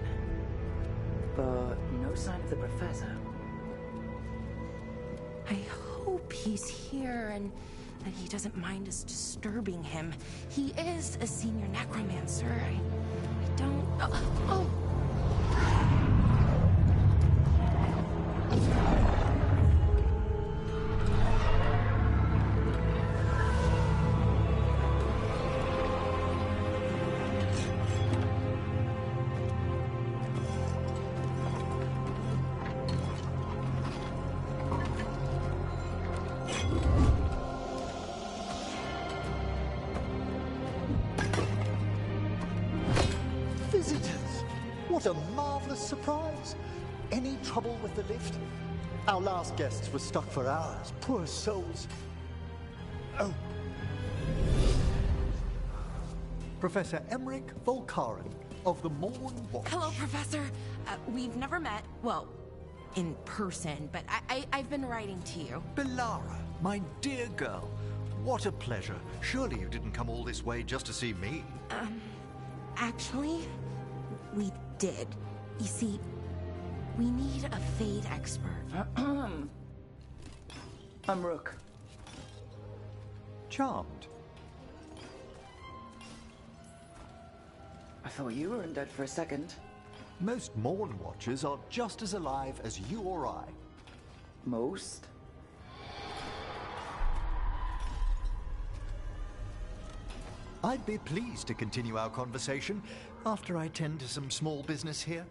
But no sign of the professor. I hope he's here and that he doesn't mind us disturbing him. He is a senior necromancer. I don't... Oh! What a marvelous surprise! Any trouble with the lift? Our last guests were stuck for hours. Poor souls. Oh. Professor Emmerich Volkaren of the Mournwatch. Hello, Professor. We've never met. Well, in person, but I've been writing to you. Balara, my dear girl. What a pleasure. Surely you didn't come all this way just to see me. Actually, we did. You see, we need a Fate expert. I'm Rook. Charmed. I thought you weren't dead for a second. Most Mournwatchers are just as alive as you or I. Most? I'd be pleased to continue our conversation after I tend to some small business here.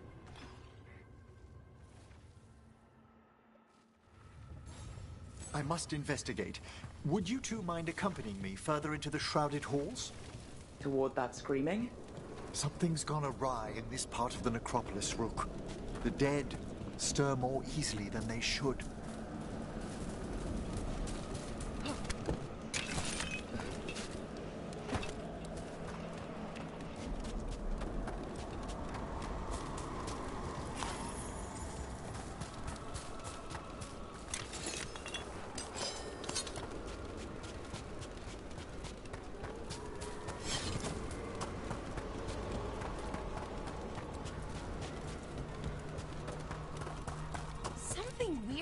I must investigate. Would you two mind accompanying me further into the shrouded halls? Toward that screaming? Something's gone awry in this part of the necropolis, Rook. The dead stir more easily than they should.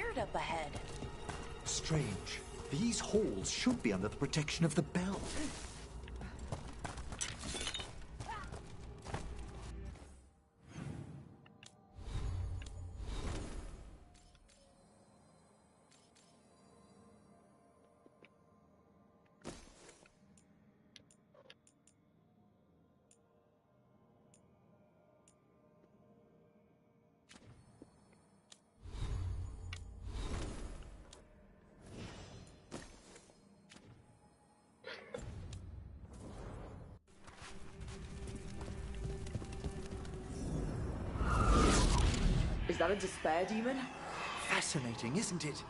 weird up ahead. Strange. These halls should be under the protection of the bell. Is that a despair demon? Fascinating, isn't it?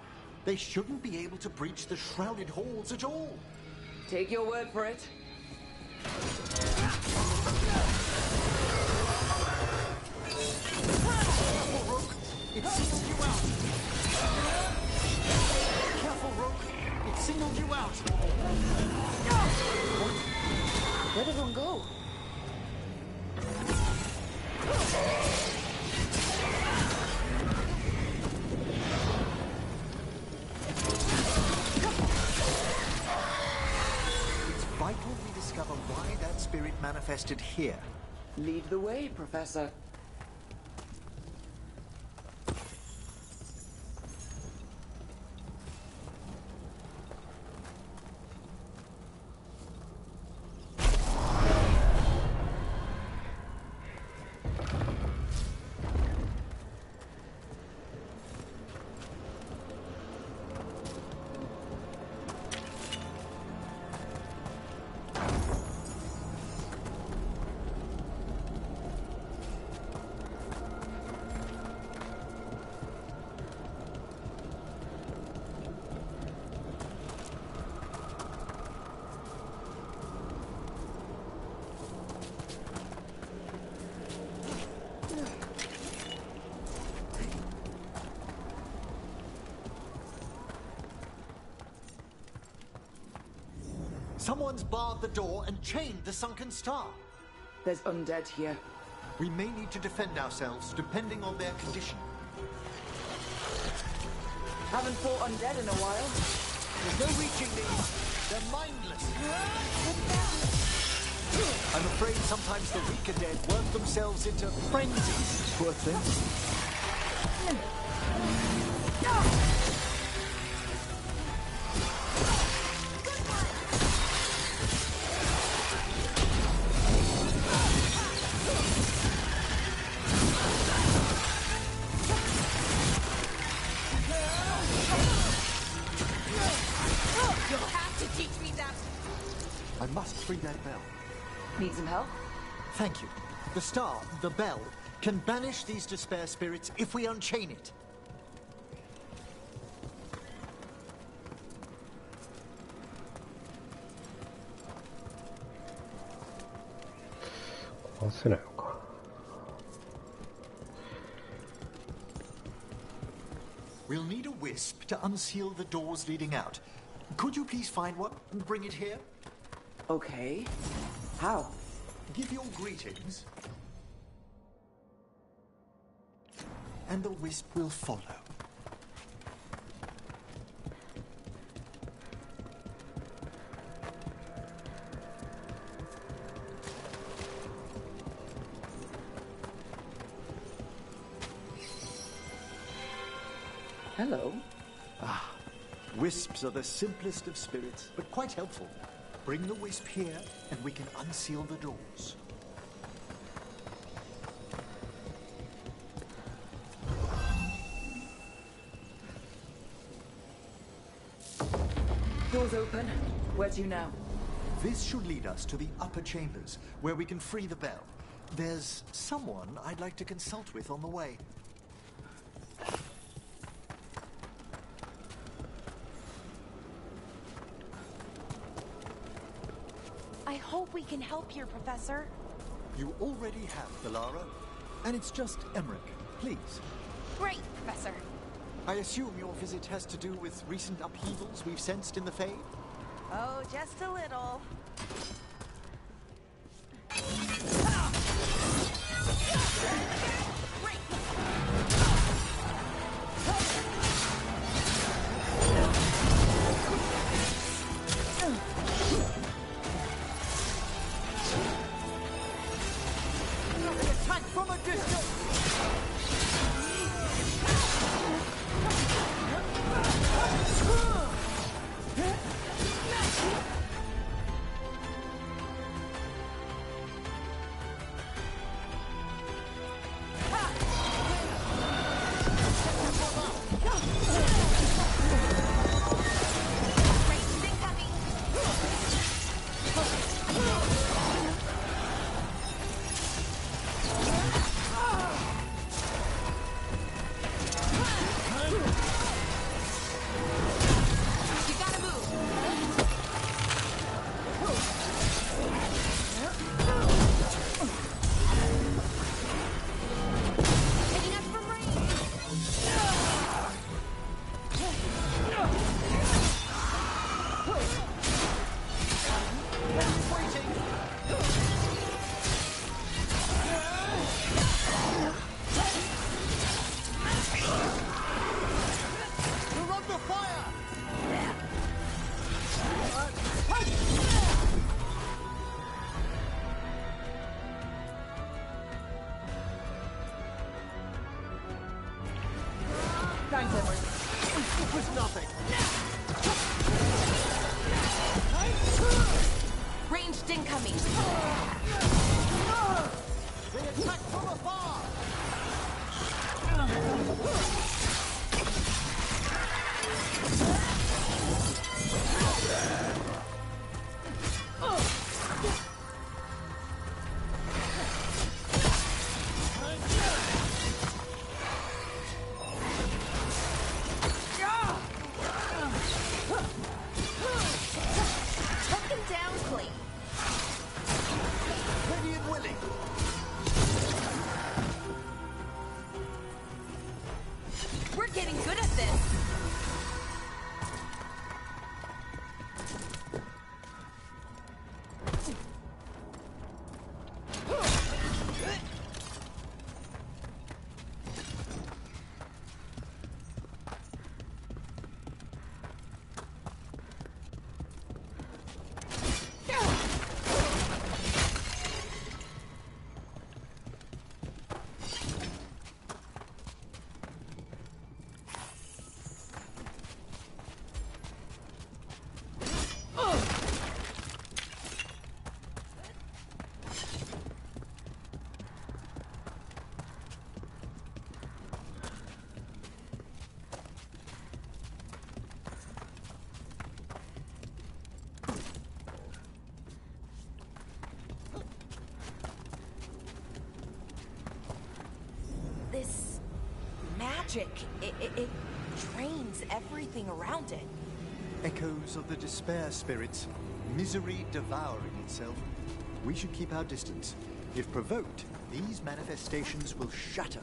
They shouldn't be able to breach the shrouded halls at all. Take your word for it. Careful, Rook! It singled you out! Careful, Rook! It singled you out! Where did one go? It's vital we discover why that spirit manifested here. Lead the way, Professor. Someone's barred the door and chained the sunken star. There's undead here. We may need to defend ourselves, depending on their condition. Haven't fought undead in a while. There's no reaching these. They're mindless. I'm afraid sometimes the weaker dead work themselves into frenzies. Poor things. I must free that bell. Need some help? Thank you. The star, the bell, can banish these despair spirits if we unchain it. We'll need a wisp to unseal the doors leading out. Could you please find one and bring it here? Okay. How? Give your greetings. And the wisp will follow. Hello. Ah, wisps are the simplest of spirits, but quite helpful. Bring the wisp here, and we can unseal the doors. Doors open. Where to now? This should lead us to the upper chambers, where we can free the bell. There's someone I'd like to consult with on the way. I hope we can help here, Professor. You already have, Valara. And it's just Emmerich, please. Great, Professor. I assume your visit has to do with recent upheavals we've sensed in the Fade? Oh, just a little. Thanks, Emery. It was nothing. Ranged incoming. They attack from afar. This magic, it drains everything around it. Echoes of the despair spirits, misery devouring itself. We should keep our distance. If provoked, these manifestations will shatter.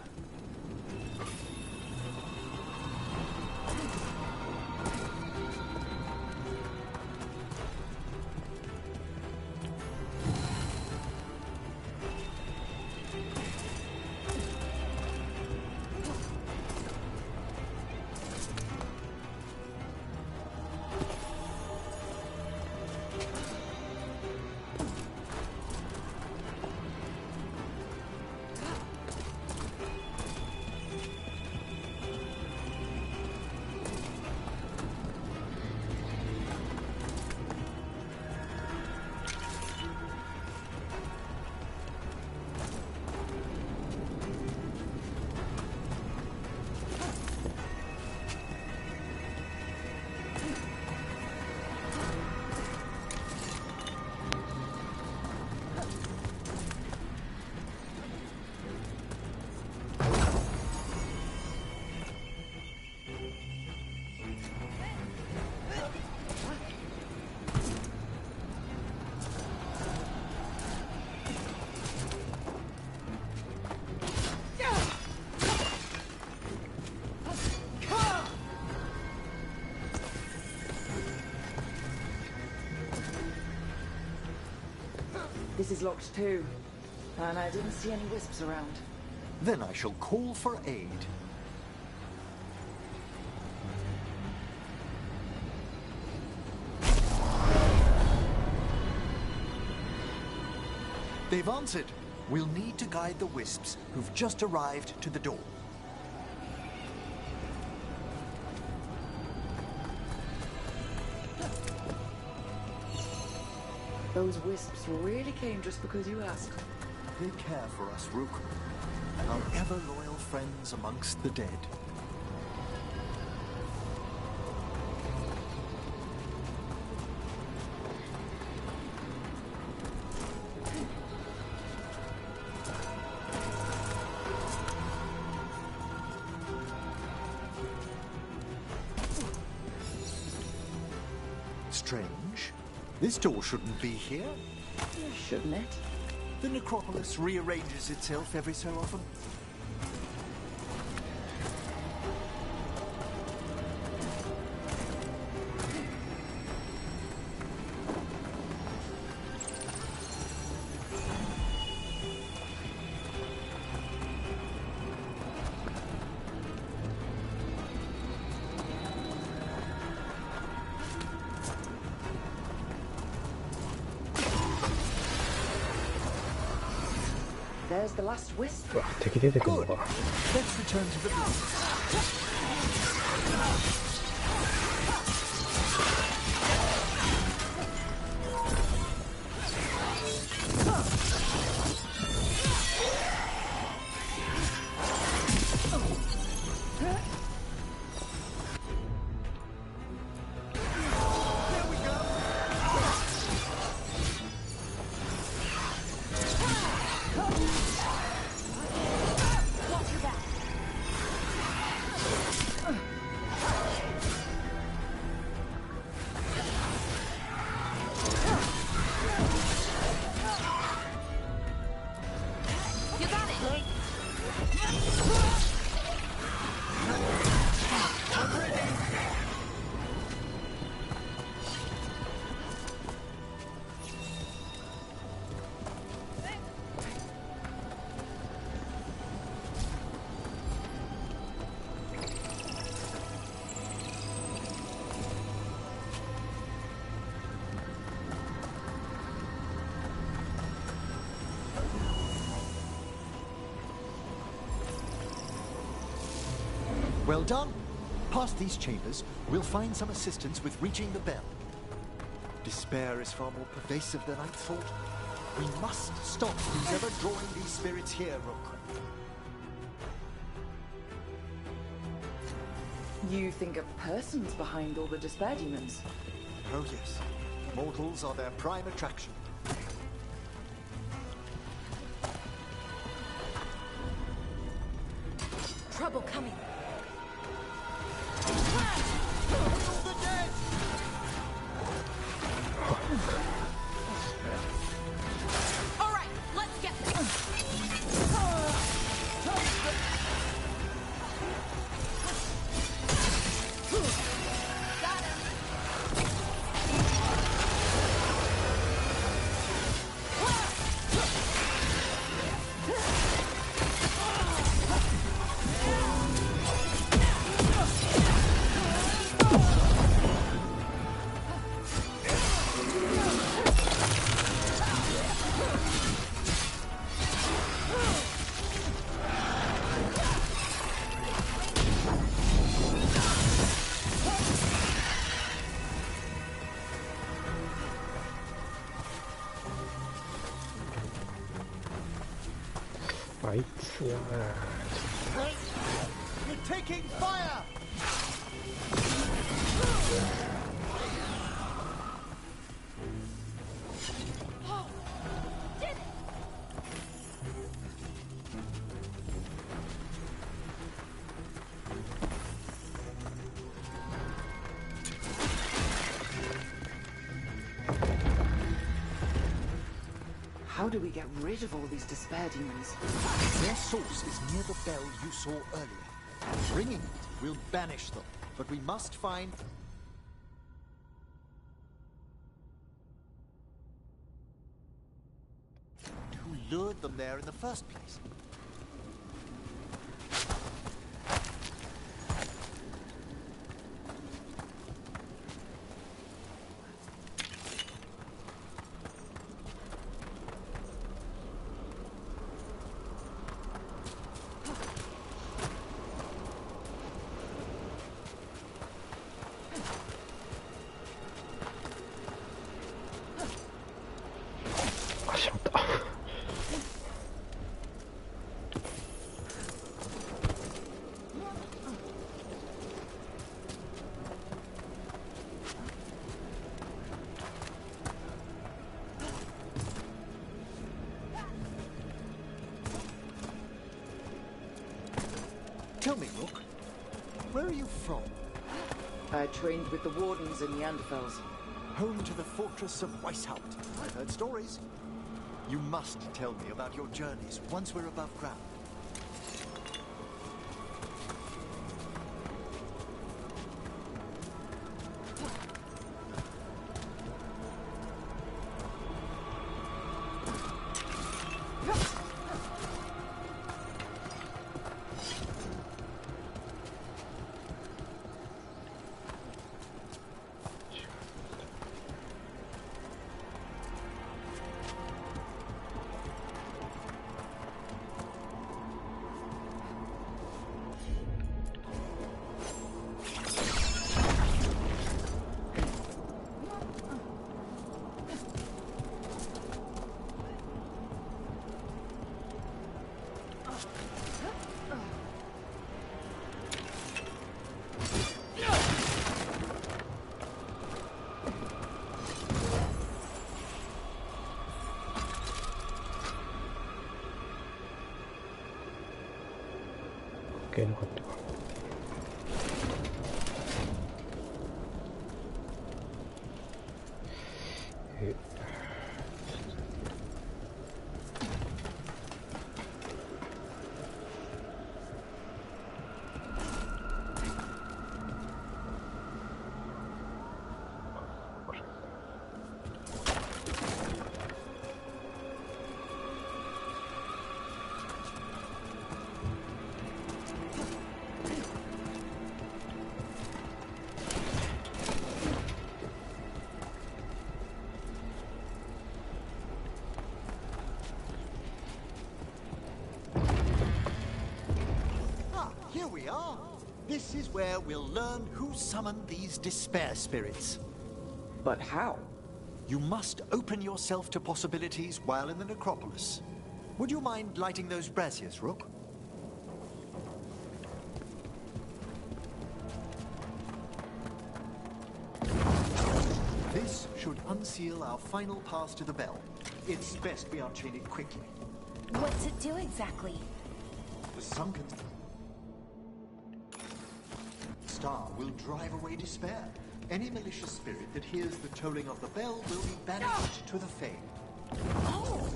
This is locked too, and I didn't see any wisps around. Then I shall call for aid. They've answered. We'll need to guide the wisps who've just arrived to the door. Those wisps really came just because you asked. They care for us, Rook. our ever-loyal friends amongst the dead. Strange. This door shouldn't be here. Shouldn't it? The necropolis rearranges itself every so often. There's the last wisp. うわ、敵出てくるのか。 Let's return to the building. Well done. Past these chambers, we'll find some assistance with reaching the bell. Despair is far more pervasive than I thought. We must stop who's ever drawing these spirits here, Rook. You think a person's behind all the despair demons? Oh yes. Mortals are their prime attraction. Trouble coming. All right, let's get this. Got him. Iつは We're taking fire! How do we get rid of all these despair demons? Their source is near the bell you saw earlier. Bringing it will banish them, but we must find... who lured them there in the first place. Tell me, Rook, where are you from? I trained with the Wardens and Neanderthals. Home to the fortress of Weishaupt. I've heard stories. You must tell me about your journeys once we're above ground. Okay, no hot. Here we are. This is where we'll learn who summoned these despair spirits. But how? You must open yourself to possibilities while in the necropolis. Would you mind lighting those braziers, Rook? This should unseal our final pass to the bell. It's best we unchain it quickly. What's it do exactly? The sunken star will drive away despair. Any malicious spirit that hears the tolling of the bell will be banished to the Fane. Oh,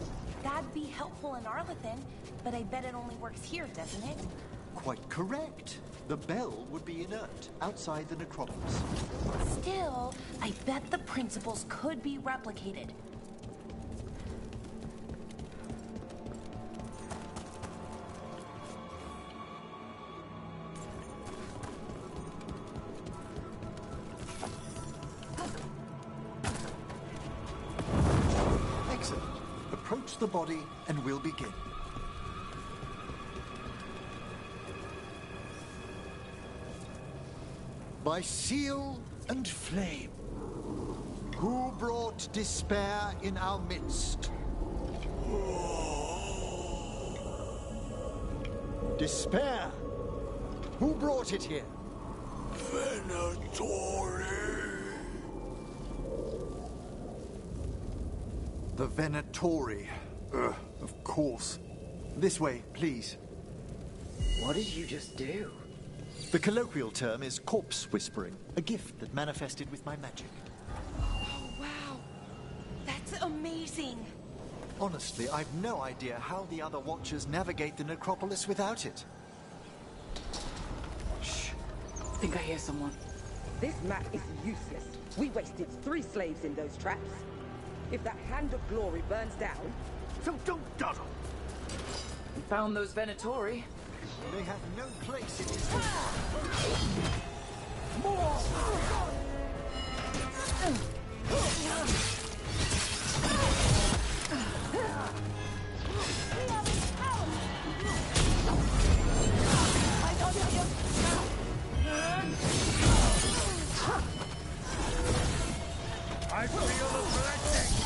that'd be helpful in Arlethan, but I bet it only works here, doesn't it? Quite correct. The bell would be inert outside the necropolis. Still, I bet the principles could be replicated. Excellent. Approach the body and we'll begin. By seal and flame, who brought despair in our midst? Despair! Who brought it here? Venatori! The Venatori. Of course. This way, please. What did you just do? The colloquial term is corpse whispering, a gift that manifested with my magic. Oh, wow. That's amazing. Honestly, I've no idea how the other Watchers navigate the necropolis without it. Shh. I think I hear someone. This map is useless. We wasted 3 slaves in those traps. If that Hand of Glory burns down... So don't dawdle! We found those Venatori. They have no place in this world. I feel the blessing!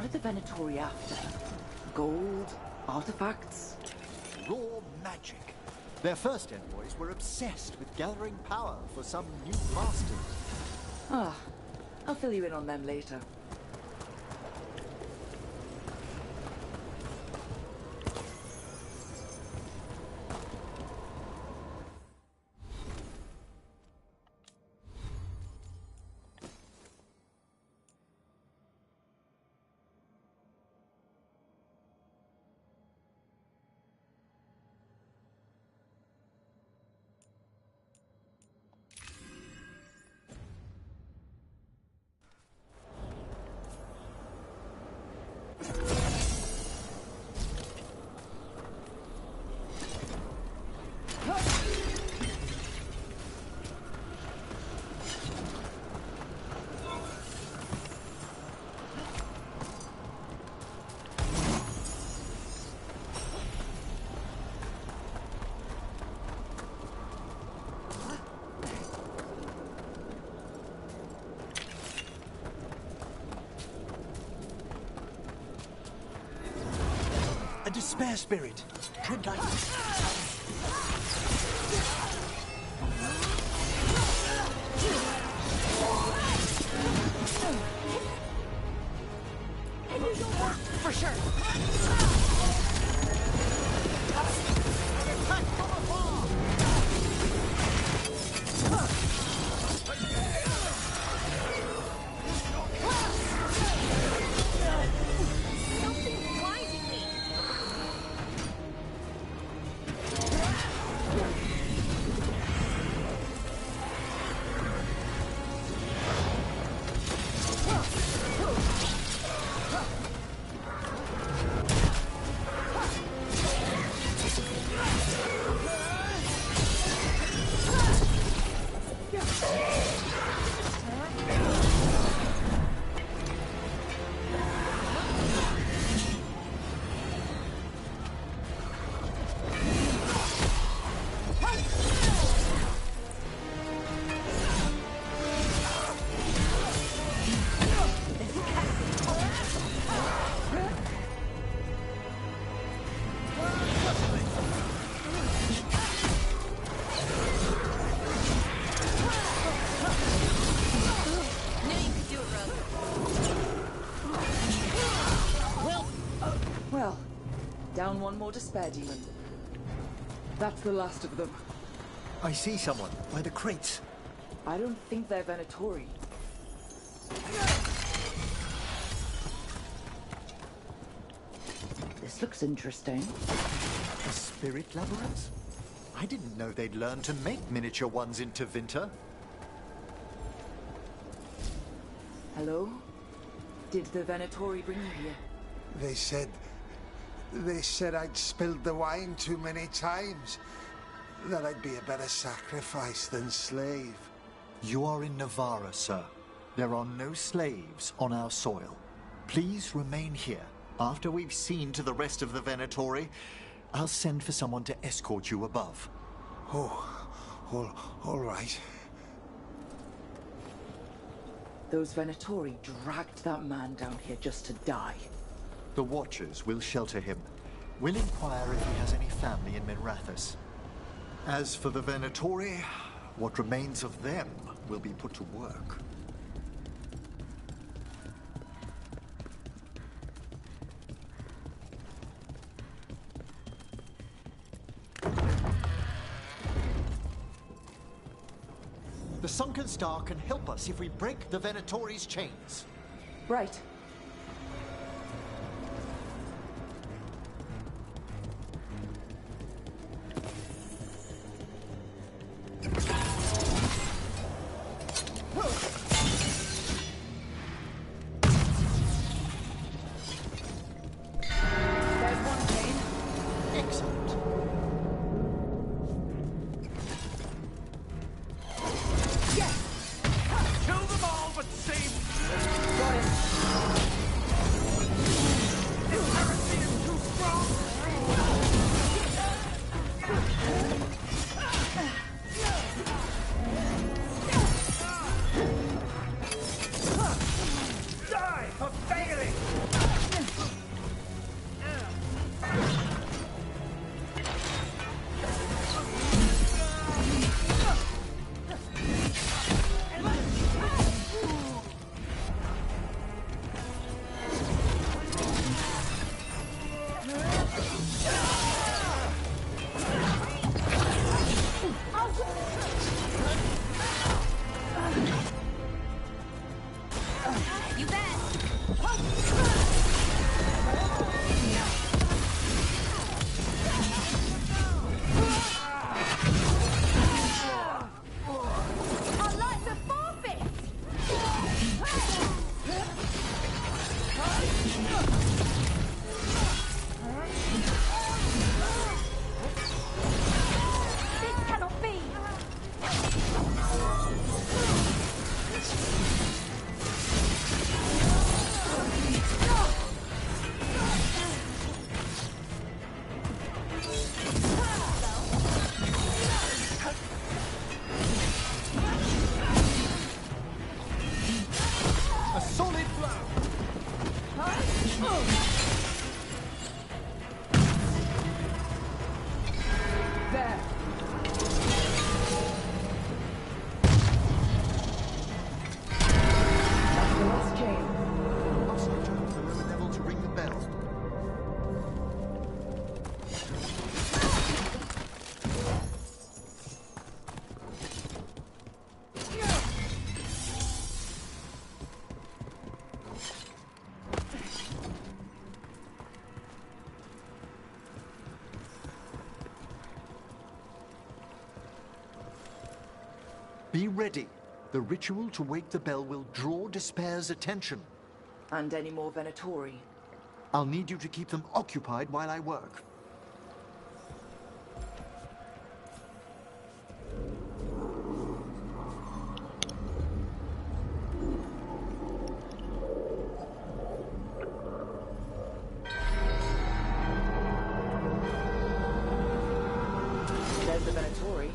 What are the Venatori after? Gold? Artifacts? Raw magic. Their first envoys were obsessed with gathering power for some new masters. Ah, I'll fill you in on them later. A despair spirit. Tread lightly. For sure. Down one more despair demon. That's the last of them. I see someone by the crates. I don't think they're Venatori. This looks interesting. A spirit labyrinth? I didn't know they'd learn to make miniature ones in Tevinter. Hello? Did the Venatori bring you here? They said I'd spilled the wine too many times. That I'd be a better sacrifice than slave. You are in Navarra, sir. There are no slaves on our soil. Please remain here. After we've seen to the rest of the Venatori, I'll send for someone to escort you above. Oh, all right. Those Venatori dragged that man down here just to die. The Watchers will shelter him. We'll inquire if he has any family in Minrathous. As for the Venatori, what remains of them will be put to work. The Sunken Star can help us if we break the Venatori's chains. Right. You bet. I'd like to forfeit. This cannot be. A solid blow! There. That's the last chain. Must return to the lower level to ring the bell. Be ready. The ritual to wake the bell will draw Despair's attention. And any more Venatori? I'll need you to keep them occupied while I work. There's the Venatori.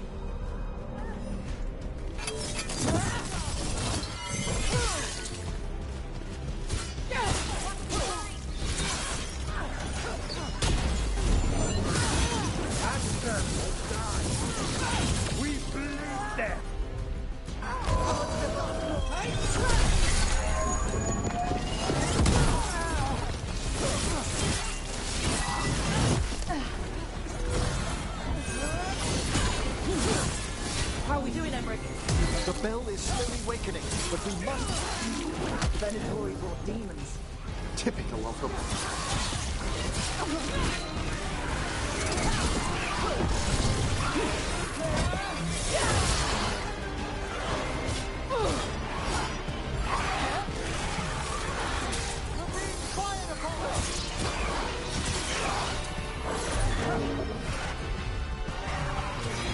We blew them! How are we doing, Emmerich? The bell is slowly wakening, but we must... Venatori brought demons. Typical of them.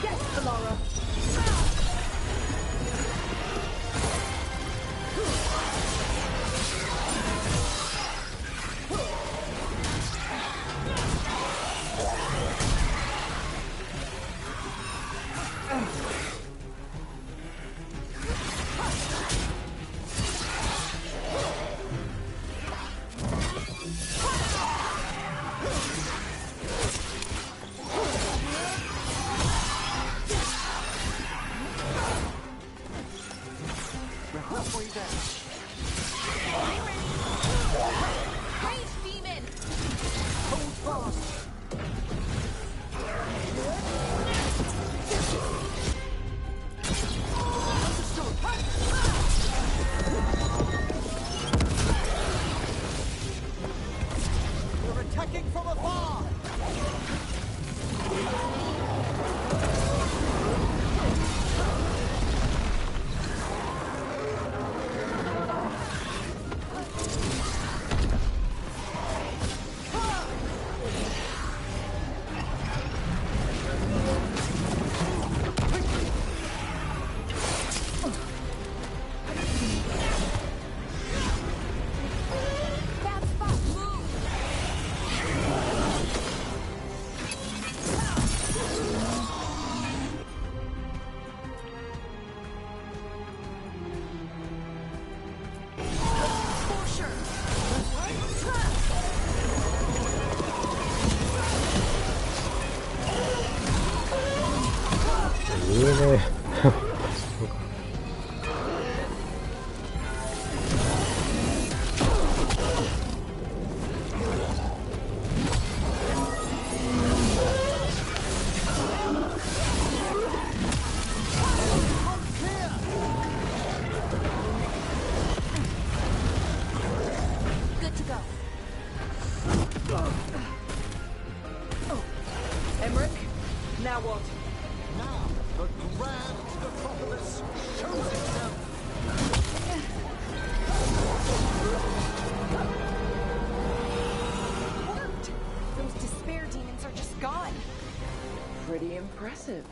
Yes, Alara. We're halfway there. Rage demon! Hold fast! We're attacking from afar! That's fast! Move! For sure!いいね。Good to go. Emmerich, now what? Now, the Grand Necropolis shows itself! Worked! Those despair demons are just gone. Pretty impressive.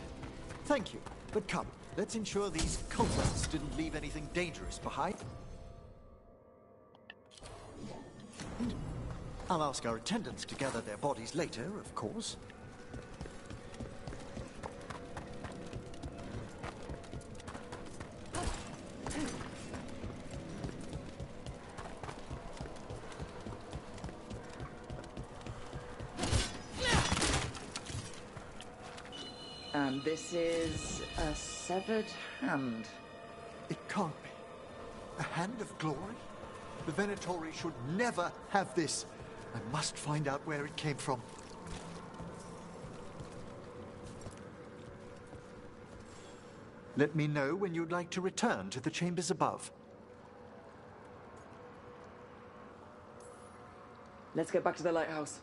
Thank you, but come, let's ensure these cultists didn't leave anything dangerous behind. I'll ask our attendants to gather their bodies later, of course. And this is a severed hand. It can't be. A hand of glory? The Venatori should never have this. I must find out where it came from. Let me know when you'd like to return to the chambers above. Let's get back to the lighthouse.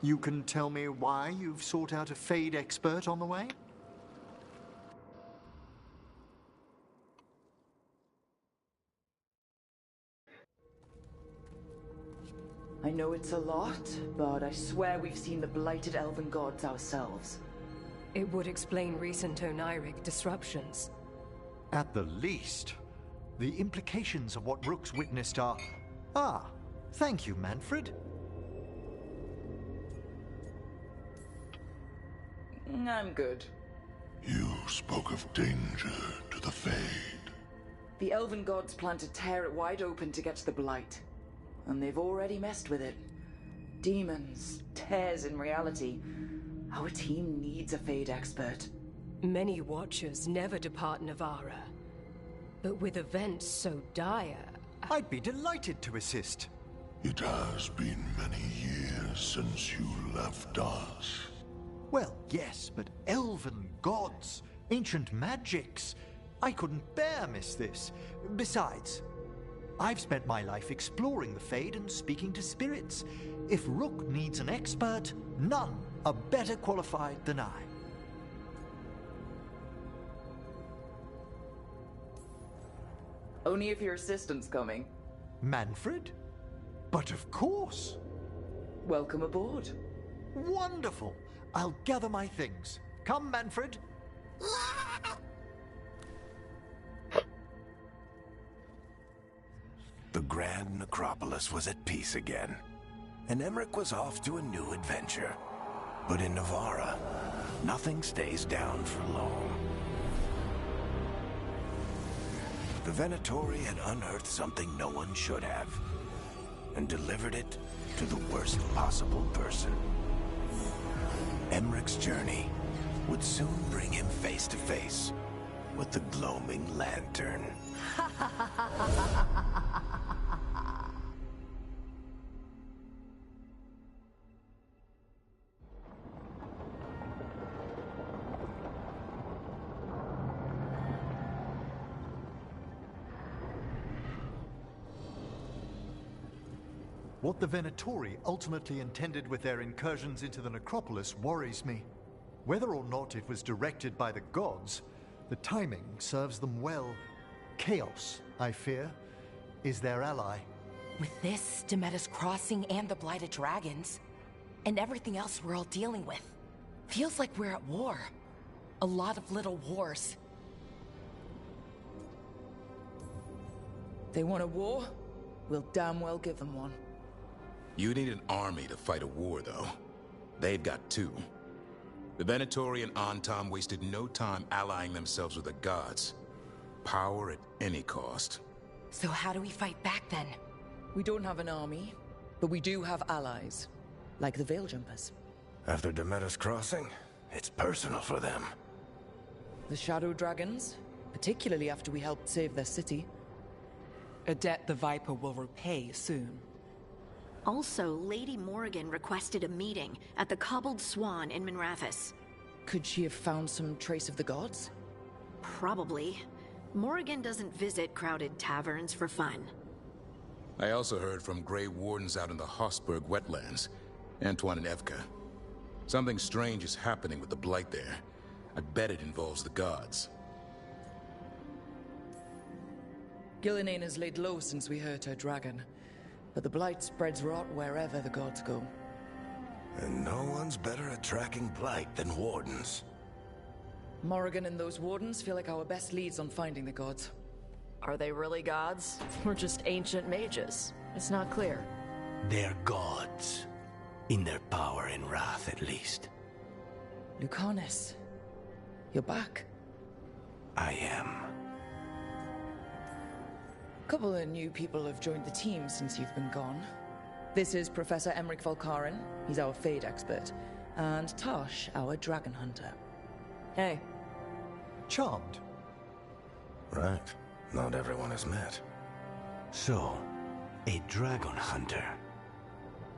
You can tell me why you've sought out a Fade expert on the way? I know it's a lot, but I swear we've seen the blighted elven gods ourselves. It would explain recent Oniric disruptions. At the least. The implications of what Rook's witnessed are... Ah, thank you, Manfred. I'm good. You spoke of danger to the Fade. The elven gods plan to tear it wide open to get to the blight. And they've already messed with it. Demons, tears in reality. Our team needs a Fade expert. Many Watchers never depart Navarra. But with events so dire... I'd be delighted to assist. It has been many years since you left us. Well, yes, but elven gods, ancient magics. I couldn't bear miss this. Besides, I've spent my life exploring the Fade and speaking to spirits. If Rook needs an expert, none are better qualified than I. Only if your assistant's coming. Manfred? But of course. Welcome aboard. Wonderful. I'll gather my things. Come, Manfred. The Grand Necropolis was at peace again, and Emmerich was off to a new adventure. But in Navarra, nothing stays down for long. The Venatori had unearthed something no one should have, and delivered it to the worst possible person. Emmerich's journey would soon bring him face to face with the gloaming lantern. What the Venatori ultimately intended with their incursions into the necropolis worries me. Whether or not it was directed by the gods, the timing serves them well. Chaos, I fear, is their ally. With this, Demeter's Crossing and the Blighted Dragons, and everything else we're all dealing with, feels like we're at war. A lot of little wars. They want a war? We'll damn well give them one. You need an army to fight a war, though. They've got two. The Venatori and Antam wasted no time allying themselves with the gods. Power at any cost. So how do we fight back, then? We don't have an army, but we do have allies. Like the Veil Jumpers. After Demeter's Crossing, it's personal for them. The Shadow Dragons, particularly after we helped save their city. A debt the Viper will repay soon. Also, Lady Morrigan requested a meeting at the Cobbled Swan in Minrathous. Could she have found some trace of the gods? Probably. Morrigan doesn't visit crowded taverns for fun. I also heard from Grey Wardens out in the Hossberg wetlands, Antoine and Evka. Something strange is happening with the Blight there. I bet it involves the gods. Gillinane has laid low since we hurt her dragon, but the Blight spreads rot wherever the gods go. And no one's better at tracking Blight than Wardens. Morrigan and those Wardens feel like our best leads on finding the gods. Are they really gods? Or just ancient mages? It's not clear. They're gods. In their power and wrath, at least. Lucanus, you're back. I am. A couple of new people have joined the team since you've been gone. This is Professor Emmerich Volkaren. He's our Fade expert. And Tosh, our dragon hunter. Hey. Charmed. Right. Not everyone has met. So, a dragon hunter.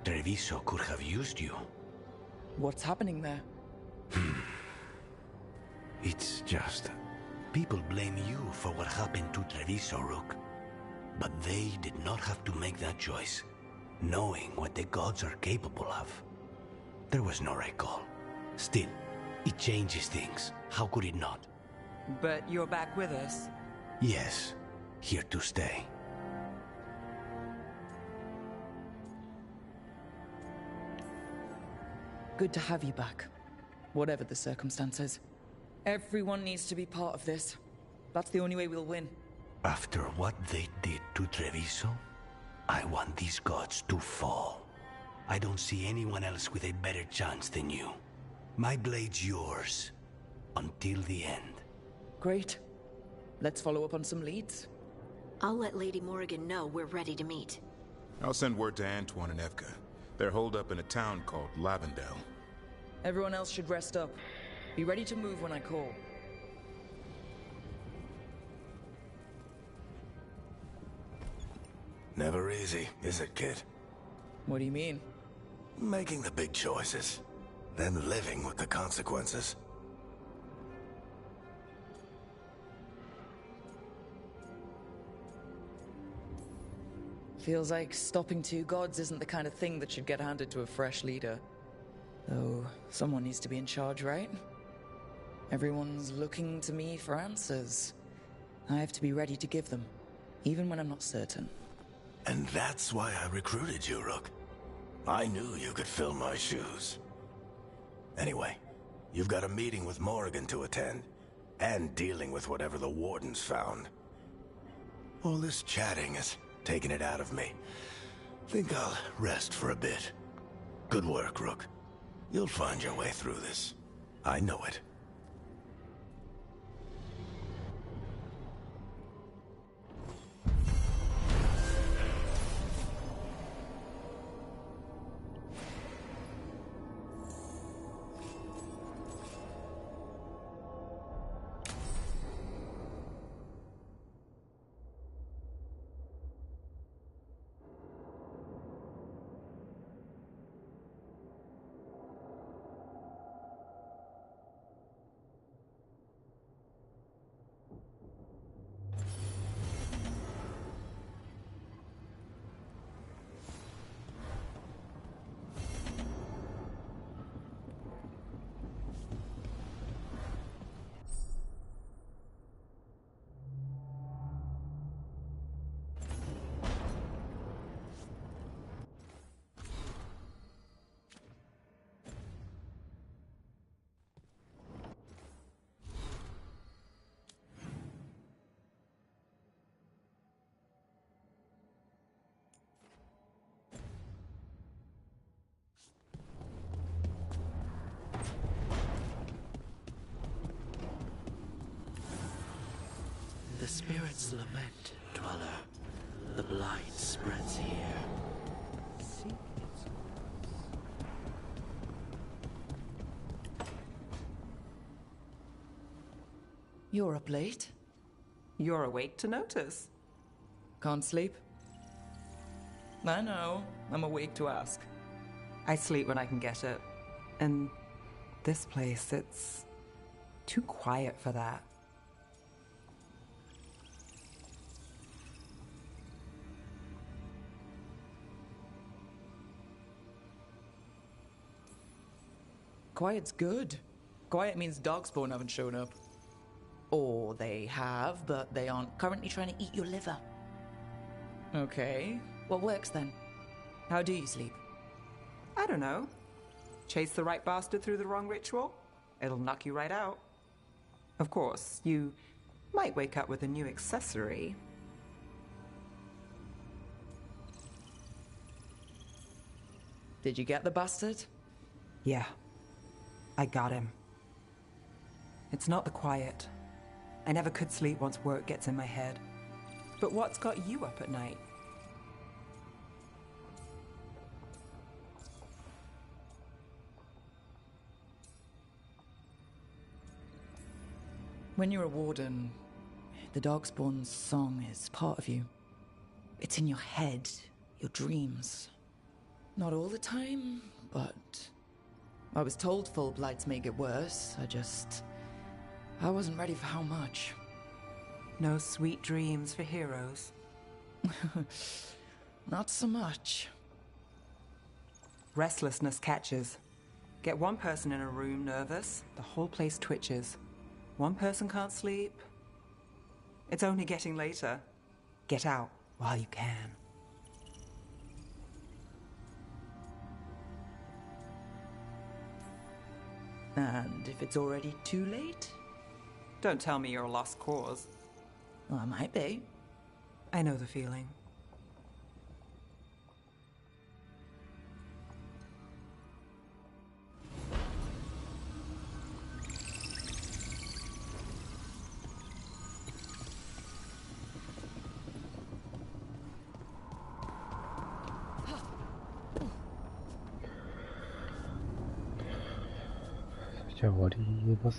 Treviso could have used you. What's happening there? It's just... people blame you for what happened to Treviso, Rook. But they did not have to make that choice, knowing what the gods are capable of. There was no recall. Still, it changes things. How could it not? But you're back with us? Yes, here to stay. Good to have you back, whatever the circumstances. Everyone needs to be part of this. That's the only way we'll win. After what they did to Treviso, I want these gods to fall. I don't see anyone else with a better chance than you. My blade's yours, until the end. Great. Let's follow up on some leads. I'll let Lady Morrigan know we're ready to meet. I'll send word to Antoine and Evka. They're holed up in a town called Lavendel. Everyone else should rest up. Be ready to move when I call. Never easy, is it, kid? What do you mean? Making the big choices, then living with the consequences. Feels like stopping two gods isn't the kind of thing that should get handed to a fresh leader. Though, someone needs to be in charge, right? Everyone's looking to me for answers. I have to be ready to give them, even when I'm not certain. And that's why I recruited you, Rook. I knew you could fill my shoes. Anyway, you've got a meeting with Morrigan to attend, and dealing with whatever the Wardens found. All this chatting is taking it out of me. Think I'll rest for a bit. Good work, Rook. You'll find your way through this. I know it. The spirits lament, Dweller. The blight spreads here. You're up late. You're awake to notice. Can't sleep? I know. I'm awake to ask. I sleep when I can get it. And this place, it's too quiet for that. Quiet's good. Quiet means Darkspawn haven't shown up. Or they have, but they aren't currently trying to eat your liver. Okay, what works then? How do you sleep? I don't know. Chase the right bastard through the wrong ritual? It'll knock you right out. Of course, you might wake up with a new accessory. Did you get the bastard? Yeah, I got him. It's not the quiet. I never could sleep once work gets in my head. But what's got you up at night? When you're a warden, the Darkspawn's song is part of you. It's in your head, your dreams. Not all the time, but I was told full blights make it worse. I wasn't ready for how much. No sweet dreams for heroes. Not so much. Restlessness catches. Get one person in a room nervous, the whole place twitches. One person can't sleep. It's only getting later. Get out while you can. And if it's already too late? Don't tell me you're a lost cause. Well, I might be. I know the feeling.じゃあ終わります。